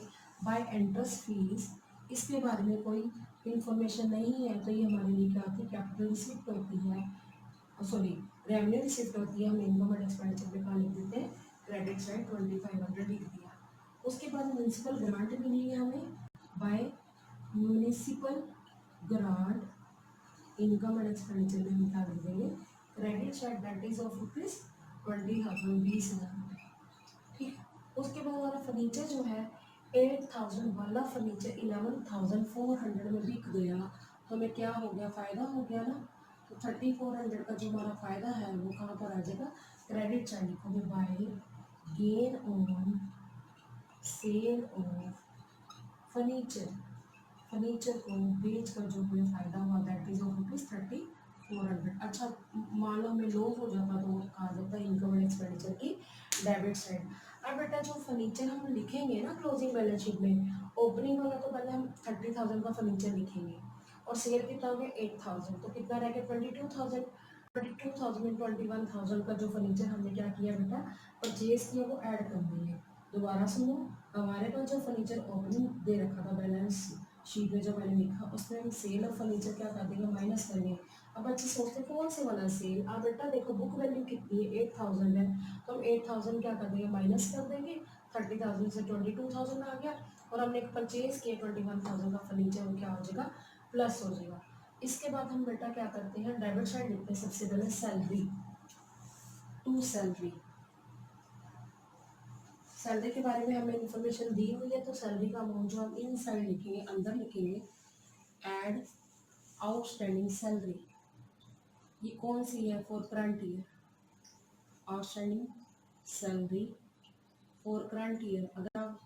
बाय एंट्रेंस फीस इसके बारे में कोई इन्फॉर्मेशन नहीं है, तो ये हमारे लिए क्या होती है, कैपिटल रिसिप्ट होती है, सॉरी रेवेन्यू रिसिप्ट होती है। हम इनकम एंड एक्सपेंडिचर में कहाँ लिख देते हैं, क्रेडिट साइड 2500 लिख दिया। उसके बाद म्यूनिसिपल ग्रांट मिली है हमें, by municipal grant income and expenditure में हम क्या लिख देंगे, credit side that is of ₹20,000, 20,000। ठीक है, उसके बाद हमारा फर्नीचर जो है 8,000 वाला फर्नीचर 11,400 में बिक गया, तो हमें क्या हो गया, फ़ायदा हो गया ना। तो 3,400 का जो हमारा फ़ायदा है वो कहाँ पर आ जाएगा, क्रेडिट साइड लिखोगे, by gain on sale of furniture, furniture को बेच कर जो हमें फ़ायदा हुआ दैट इज ऑफ ₹3,400। अच्छा, मान लो हमें लॉस हो जाता तो कहा जाता है इनकम एंड एक्सपेंडिचर की डेबिट साइड। अब बेटा जो फर्नीचर हम लिखेंगे ना क्लोजिंग बैलेंस शीट में, ओपनिंग वाला तो पहले हम 30,000 का फर्नीचर लिखेंगे, और सेल कितना हो गया 8,000, तो कितना रह गया 22,000। 22,000 में 21,000 का जो फर्नीचर हमने क्या किया बेटा परचेज किया वो ऐड कर देंगे। दोबारा सुनो, हमारे पास जो फर्नीचर ओपनिंग दे रखा था बैलेंस शीट में जो मैंने लिखा उसमें हम सेल और फर्नीचर क्या कर देंगे, माइनस करेंगे। अब बच्चे सोचते कौन से वाला सेल, अब बेटा देखो बुक वैल्यू कितनी है 8,000 है, तो हम 8,000 क्या कर देंगे, माइनस कर देंगे। 30,000 से 22,000 आ गया, और हमने परचेज किया 21,000 का फर्नीचर, वो क्या हो जाएगा प्लस हो जाएगा। इसके बाद हम बेटा क्या करते हैं, डेबिट साइड लिखते हैं सबसे पहले सैलरी, टू सैलरी। सैलरी के बारे में हमें इन्फॉर्मेशन दी हुई है, तो सैलरी का अमाउंट जो हम इन साइड लिखेंगे, अंदर लिखेंगे, एड आउटस्टैंडिंग सैलरी। ये कौन सी है, for current year, outstanding salary for current year. अगर आप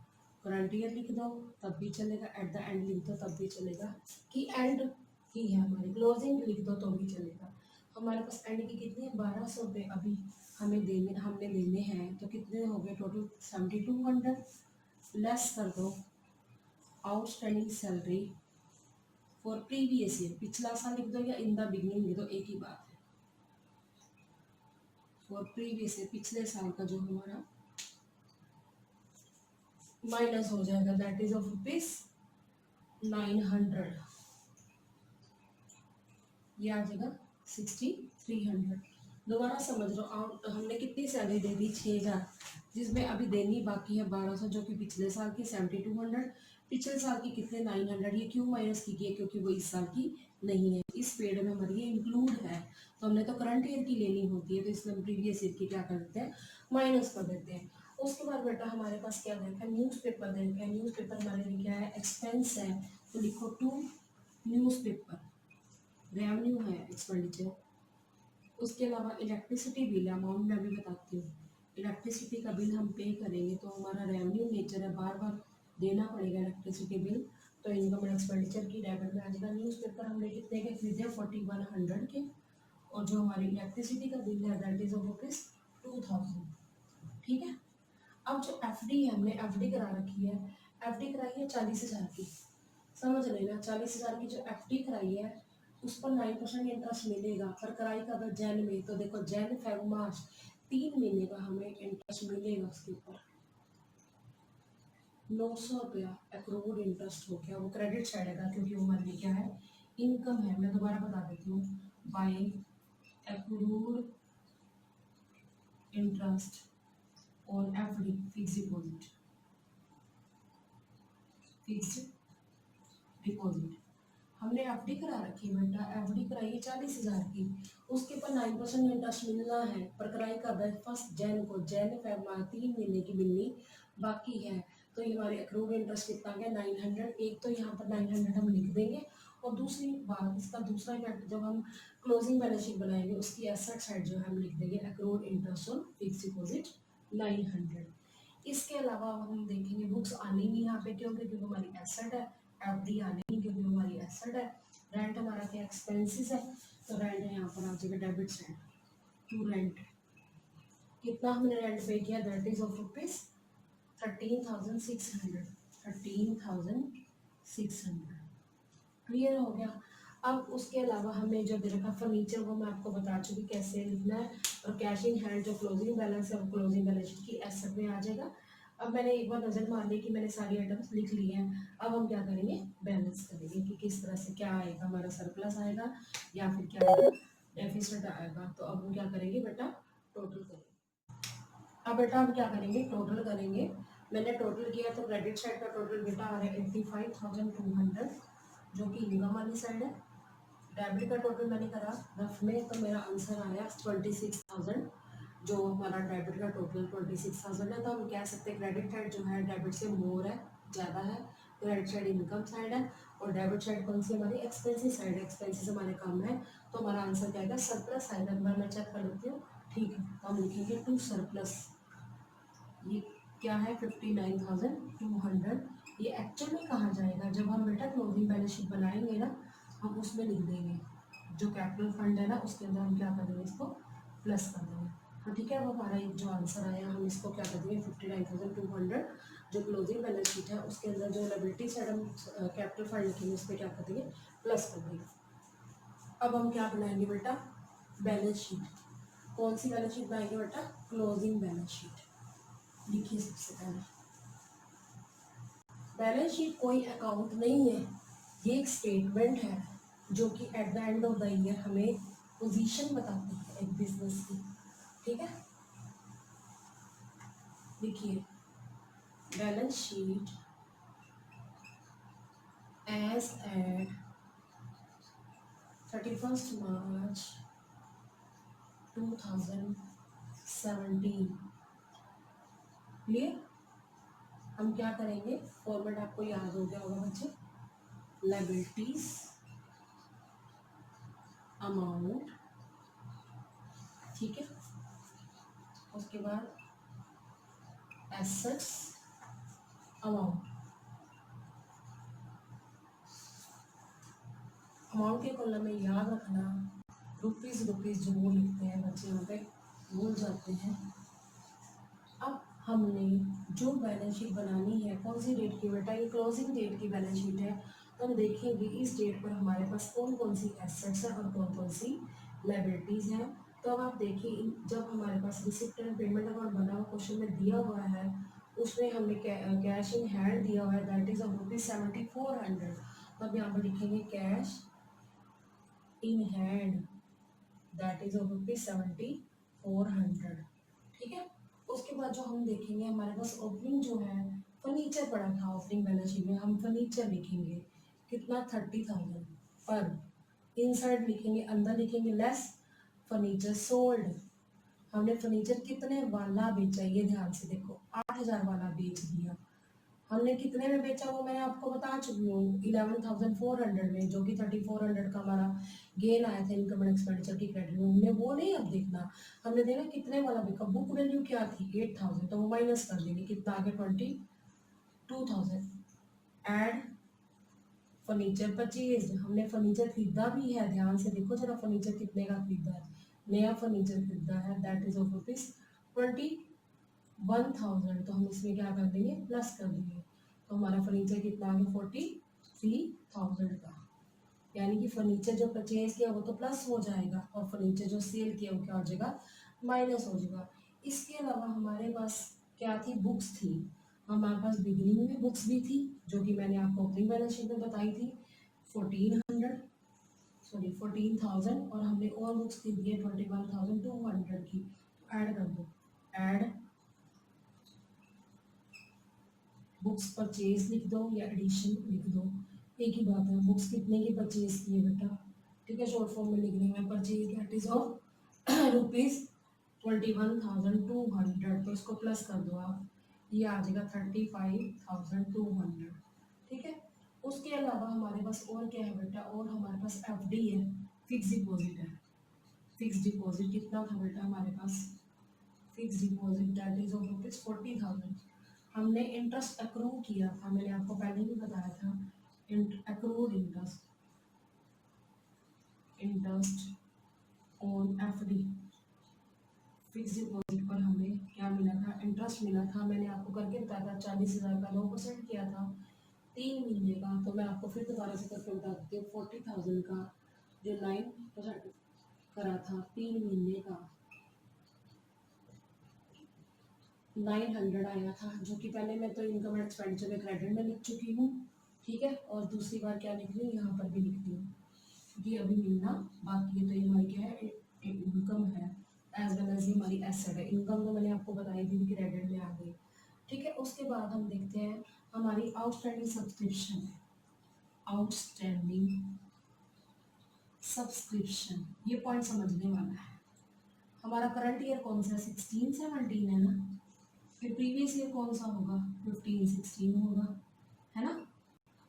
करंट ईयर लिख दो तब भी चलेगा, एट द एंड लिख दो तब भी चलेगा, कि एंड की है हमारी, क्लोजिंग लिख दो तो भी चलेगा। हमारे पास एंड की कितनी है 1,200 रुपये अभी हमने देने हैं, तो कितने हो गए टोटल 7,200। लेस कर दो outstanding salary for previous year, पिछला साल लिख दो या इन द बिगनिंग लिख दो, एक ही बात है। फॉर प्रीवियस ईयर पिछले साल का जो हमारा माइनस हो जाएगा दैट इज ऑफ ₹900, ये आ जाएगा 6,300। दोबारा समझ लो, हमने कितनी सैलरी दे दी 6,000, जिसमें अभी देनी बाकी है 1,200 जो कि पिछले साल की 7,200, पिछले साल की कितने 900। ये क्यों माइनस की है, क्योंकि वो इस साल की नहीं है, इस पेड में हमारी ये इंक्लूड है, तो हमने तो करंट ईयर की लेनी होती है, तो इसलिए हम प्रीवियस ईयर की क्या कर देते हैं, माइनस कर देते हैं। उसके बाद बेटा हमारे पास क्या देखा है, न्यूज़पेपर देखा है। न्यूज़पेपर हमारे लिए क्या है, एक्सपेंस है, तो लिखो टू न्यूज़पेपर, रेवेन्यू है एक्सपेंडिचर। उसके अलावा इलेक्ट्रिसिटी बिल अमाउंट मैं भी बताती हूँ, इलेक्ट्रिसिटी का बिल हम पे करेंगे तो हमारा रेवेन्यू नेचर है, बार बार देना पड़ेगा इलेक्ट्रिसिटी बिल, तो इनकम एंड एक्सपेंडिचर की डेबिट में आ जाएगा। न्यूज़पेपर हमने कितने के खरीदे 4,100 के, और जो हमारी इलेक्ट्रिसिटी का बिल है दैट इज ऑफ ₹2,000। ठीक है, अब जो एफडी है हमने एफडी करा रखी है, एफडी कराई है 40,000 की, समझ लेना 40,000 की जो एफडी कराई है उस पर 9% इंटरेस्ट मिलेगा, पर कराई का अगर जैन में, तो देखो जैन फेब मार्च 3 महीने का हमें इंटरेस्ट मिलेगा, उसके ऊपर 900 रुपया एक्रूड इंटरेस्ट हो गया, वो क्रेडिट साइड है क्योंकि वो हमारे लिए क्या है, इनकम है। मैं दोबारा बता देती हूँ, by accrued interest on FD fix deposit, fixed deposit हमने एफडी करा रखी है बेटा, एफडी कराई है 40,000 की, उसके ऊपर 9% इंटरेस्ट मिलना है, पर कराई कब है? 1 जैन को, जैन फेब मार्च 3 महीने की मिलनी बाकी है। तो ये हमारे अक्रूड इंटरेस्ट कितना गया? 900। एक तो यहाँ पर 900 हम लिख देंगे, और दूसरी बात, इसका दूसरा इफेक्ट, जब हम क्लोजिंग बैलेंस शीट बनाएंगे उसकी एसेट साइड जो है हम लिख देंगे accrued interest on fix deposit 900। इसके अलावा हम देखेंगे बुक्स आनी नहीं यहाँ पे, क्योंकि हमारी एसेट है, एफडी आनी नहीं क्योंकि हमारी एसेट है। रेंट हमारा क्या? एक्सपेंसिस है, तो रेंट है यहाँ पर आ जाएगा डेबिट साइड टू रेंट। कितना हमने रेंट पे किया? That is of rupees 13,600, 13,600। Clear हो गया? अब उसके अलावा हमें जो दे रखा फर्नीचर, वो मैं आपको बता चुकी कैसे लिखना है, और कैश इन हैंड जो क्लोजिंग बैलेंस है वो क्लोजिंग बैलेंस शीट की एसेट में आ जाएगा। अब मैंने एक बार नजर मार ली कि मैंने सारी आइटम्स लिख ली हैं, अब हम क्या करेंगे? बैलेंस करेंगे कि किस तरह से क्या आएगा, हमारा सरप्लस आएगा या फिर क्या आएगा? डेफिसिट आएगा। तो अब हम क्या करेंगे बेटा? टोटल करेंगे। अब बेटा हम क्या करेंगे? टोटल करेंगे। मैंने टोटल किया तो क्रेडिट साइड का टोटल बेटा आ रहा है 85,200, जो कि इनकम वाली साइड है। डेबिट का टोटल मैंने करा रफ में, तो मेरा आंसर आया 26,000, जो हमारा डेबिट का टोटल 26,000 है। तो हम कह सकते हैं क्रेडिट साइड जो है डेबिट से मोर है, ज़्यादा है। क्रेडिट साइड इनकम साइड है, और डेबिट साइड कौन सी? हमारी एक्सपेंसिव साइड है, एक्सपेंसिस हमारे कम है। तो हमारा आंसर क्या आएगा? सरप्लस आएगा। एक बार मैं चेक कर लेती हूँ। ठीक है, तो हम लिखेंगे टू सरप्लस। ये क्या है? 59,200। ये एक्चुअल में कहा जाएगा जब हम बेटा क्लोजिंग बैलेंस शीट बनाएंगे ना, हम उसमें लिख देंगे जो कैपिटल फंड है ना, उसके अंदर हम क्या कर देंगे? इसको प्लस कर देंगे। तो ठीक है, वो हमारा एक जो आंसर आया हम इसको क्या कर देंगे? 59,200 जो क्लोजिंग बैलेंस शीट है उसके अंदर जो लायबिलिटी साइड हम कैपिटल फंड लिखेंगे उस पर क्या कर देंगे? प्लस कर देंगे। अब हम क्या बनाएंगे बेटा? Balance sheet. कौन सी बैलेंस शीट बनाएंगे बेटा? Closing balance sheet. लिखिए सबसे पहले, बैलेंस शीट कोई अकाउंट नहीं है, ये एक स्टेटमेंट है जो कि at the end of the year हमें पोजीशन बताती है एक बिजनेस की। ठीक है, देखिए, बैलेंस शीट एज एट 31 मार्च 2017। क्लियर? हम क्या करेंगे? फॉर्मेट आपको याद हो गया होगा बच्चे। लायबिलिटीज अमाउंट, ठीक है, उसके बाद एसेट्स अमाउंट। अमाउंट के कॉलम में याद रखना रुपीज रुपीज जरूर लिखते हैं बच्चे, यहाँ पे भूल जाते हैं। अब हमने जो बैलेंस शीट बनानी है कौन सी डेट की बेटा? ये क्लोजिंग डेट की बैलेंस शीट है। तो हम देखेंगे इस डेट पर हमारे पास कौन कौन सी एसेट्स है और कौन कौन सी लायबिलिटीज हैं। तो अब आप देखिए, जब हमारे पास रिसिप्ट एंड पेमेंट अकाउंट बना हुआ क्वेश्चन में दिया हुआ है, उसमें हमने कैश इन हैंड दिया हुआ है, दैट इज ऑफ ₹7400। तो अब यहाँ पर लिखेंगे cash in hand, that is of ₹7400। ठीक है, उसके बाद जो हम देखेंगे हमारे पास ओपनिंग जो है, फर्नीचर पड़ा था ओपनिंग बैलेंस शीट में, हम फर्नीचर लिखेंगे कितना? 30,000। पर इनसाइड लिखेंगे, अंदर लिखेंगे लेस फर्नीचर सोल्ड। हमने फर्नीचर कितने वाला बेचा, ये ध्यान से देखो, 8,000 वाला बेच दिया। हमने कितने में बेचा वो मैंने आपको बता चुकी हूँ, 11,400 में, जो कि 3,400 का हमारा गेन आया था इनकम एंड एक्सपेंडिचर की क्रेडिट में। हमने वो नहीं अब देखना, हमने देखना कितने वाला बिका। बुक वैल्यू क्या थी? 8,000, तो वो माइनस कर देंगे, कितना आ गया? 22,000। एड फर्नीचर परचेज, हमने फर्नीचर खरीदा भी है, ध्यान से देखो जरा, फर्नीचर कितने का खरीदा है? नया फर्नीचर खरीदा है, दैट इज ऑफ ₹21,000। तो हम इसमें क्या कर देंगे? प्लस कर देंगे। तो हमारा फर्नीचर कितना आ गया? 43,000 का। यानी कि फर्नीचर जो परचेज किया वो तो प्लस हो जाएगा, और फर्नीचर जो सेल किया वो क्या हो जाएगा? माइनस हो जाएगा। इसके अलावा हमारे पास क्या थी? बुक्स थी। हमारे पास बिगिनिंग में बुक्स भी थी, जो कि मैंने आपको ओपनिंग बैलेंस शीट में बताई थी, 14,000, और हमने और बुक्स खरीदी है 21,200 की। तो ऐड कर दो, ऐड बुक्स परचेज लिख दो या एडिशन लिख दो। एक ही बात है, बुक्स कितने की परचेज की है बेटा, ठीक है, शॉर्ट फॉर्म में लिख रही हूँ मैं, purchase that is of rupees 21,200, तो इसको प्लस कर दो आप, ये आ जाएगा 35,200, ठीक है। उसके अलावा हमारे पास और क्या है बेटा, और हमारे पास एफडी है, फिक्स डिपॉजिट है। फिक्स डिपॉजिट कितना था बेटा हमारे पास, fix deposit that is of rupees 40,000। हमने इंटरेस्ट अक्रू किया था, मैंने आपको पहले भी बताया था, accrued interest, interest on FD, fix deposit पर हमें क्या मिला था, इंटरेस्ट मिला था, मैंने आपको करके बताया था 40,000 का 9% किया था 3 महीने का। तो मैं आपको फिर दोबारा से करके बता देती हूँ, 40,000 का जो 9% करा था 3 महीने का 900 आया था, जो कि पहले मैं तो इनकम एंड एक्सपेंडिचर में क्रेडिट में लिख चुकी हूँ, ठीक है। और दूसरी बार क्या लिख रही हूँ, यहाँ पर भी लिखती हूँ, क्योंकि अभी मिलना बाकी है, तो ये हमारी क्या है, इनकम है, एज वेल एज ये हमारी एसेट है। इनकम तो मैंने आपको बताई थी कि क्रेडिट में आ गई, ठीक है। उसके बाद हम देखते हैं हमारी आउटस्टैंडिंग सब्सक्रिप्शन है, आउटस्टैंडिंग सब्सक्रिप्शन, ये पॉइंट समझने वाला है। हमारा करंट ईयर कौन सा है, 16-17 है ना, फिर प्रीवियस ईयर कौन सा होगा, 15-16 होगा, है ना।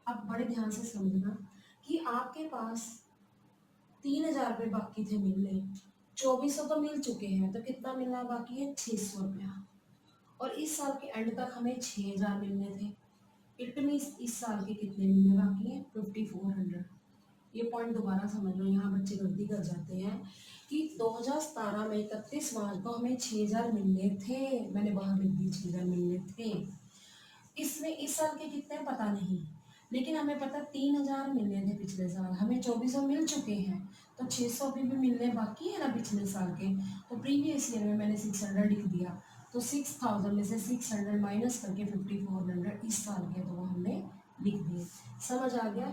अब बड़े ध्यान से समझना कि आपके पास 3,000 रुपये बाकी थे मिलने, 2,400 तो मिल चुके हैं, तो कितना मिलना बाकी है, 600 रुपया। और इस साल के एंड तक हमें 6,000 मिलने थे, इट मीन्स इस साल के कितने मिलने बाकी हैं, 5,400। ये पॉइंट दोबारा समझ लो, यहाँ बच्चे गलती कर जाते हैं कि 2017 में 31 मार्च को हमें 6,000 मिलने थे, मैंने बाहर लिख दी 6,000 मिलने थे, इसमें इस साल के कितने पता नहीं, लेकिन हमें पता 3,000 मिलने थे पिछले साल, हमें 2,400 मिल चुके हैं, तो 600 अभी भी मिलने बाकी है ना पिछले साल के। तो प्रीवियस ईयर में मैंने 600 लिख दिया, तो 6,000 में से 600 माइनस करके 5,400 इस साल के, तो वो हमने लिख दिए। समझ आ गया,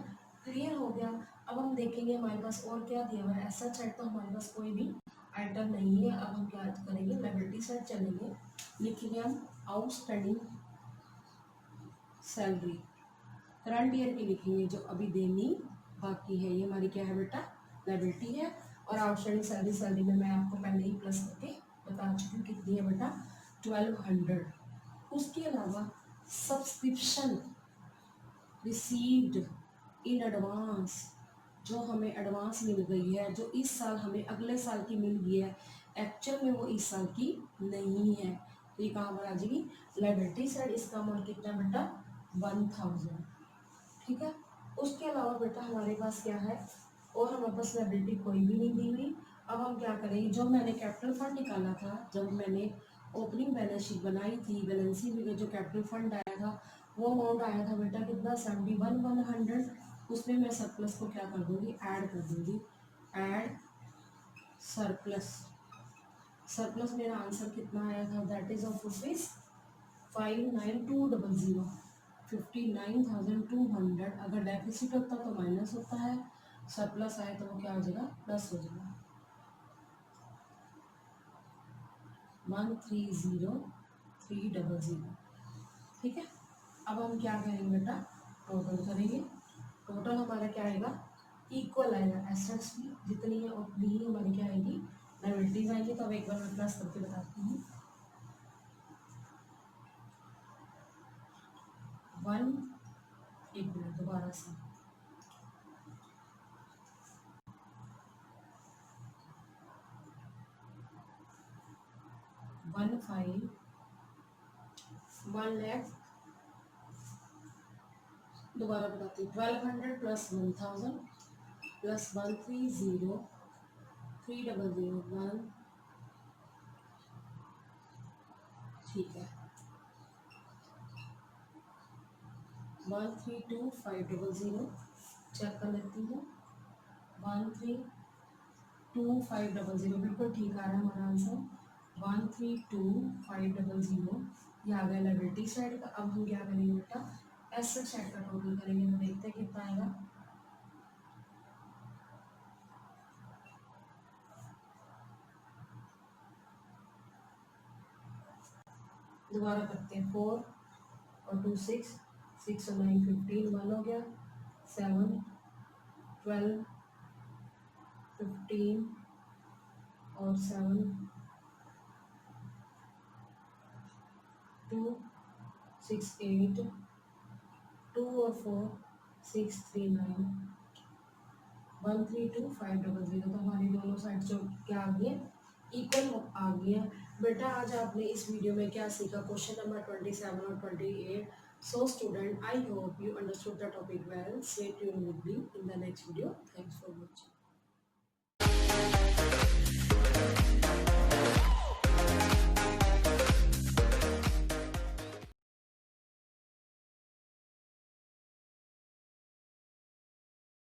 क्लियर हो गया। अब हम देखेंगे हमारे पास और क्या दिया हुआ है, ऐसा चेक तो हमारे पास कोई भी आइटम नहीं है। अब हम क्या करेंगे, लायबिलिटी साइड चलेंगे, लिखेंगे हम आउटस्टैंडिंग सैलरी, करंट ईयर की लिखेंगे जो अभी देनी बाकी है, ये हमारी क्या है बेटा, लायबिलिटी है। और आउटस्टैंडिंग सैलरी, सैलरी में मैं आपको पहले ही प्लस करके बता चुकी हूँ कितनी है बेटा, 1,200। उसके अलावा सब्सक्रिप्शन रिसीव्ड इन एडवांस, जो हमें एडवांस मिल गई है, जो इस साल हमें अगले साल की मिल गई है, एक्चुअल में वो इस साल की नहीं है, तो ये कहाँ पर आ जाएगी, लायबिलिटी साइड। इसका अमाउंट कितना बेटा, 1,000, ठीक है। उसके अलावा बेटा हमारे पास क्या है, और हमारे पास लायबिलिटी कोई भी नहीं दी हुई। अब हम क्या करेंगे, जो मैंने कैपिटल फंड निकाला था, जब मैंने ओपनिंग बैलेंस शीट बनाई थी, बैलेंस शीट में जो कैपिटल फंड आया था, वो अमाउंट आया था बेटा कितना, 71,100। उसमें मैं सरप्लस को क्या कर दूंगी, ऐड कर दूंगी, ऐड सरप्लस। सरप्लस मेरा आंसर कितना आया था, दैट इज ऑफ रुपीज 5,9,200, 59,200। अगर डेफिसिट होता तो माइनस होता है, सरप्लस आए तो वो क्या हो जाएगा, प्लस हो जाएगा, 1,30,300, ठीक है। अब हम क्या करेंगे बेटा, टोटल करेंगे, टोटल हमारा क्या आएगा, इक्वल आएगा, एसेट्स भी जितनी है उतनी ही हमारी क्या आएगी, लायबिलिटीज आएंगी। तो अब एक बार मैं प्लस करके बताती हूँ, 1, एक मिनट दोबारा से, 1,5,1,00,000, दोबारा बताती हूँ, 1,200 प्लस 1,000 प्लस 1,30,300,1, ठीक है, 1,32,500, चेक कर लेती हूँ, 1,32,500, बिल्कुल ठीक आ रहा है हमारा आंसर, 1,32,500, ये आ गया लायबिलिटी साइड का। अब हम क्या करेंगे बेटा, एसेट साइड का टोटल करेंगे, तो देखते हैं कितना आएगा, दोबारा करते हैं, 4 और 2 6, 6 और 9 15, 1 हो गया, 7, 12, 15 और 7, 2, 6, 8, 2 और 4, 6, 3, 9, 132 500। तो हमारी दोनों साइड जो क्या आ गई है, इक्वल आ गई है। बेटा आज आपने इस वीडियो में क्या सीखा, क्वेश्चन नंबर 27 और 28। So student, I hope you understood the topic well. Stay tuned with me in the next video. Thanks for watching.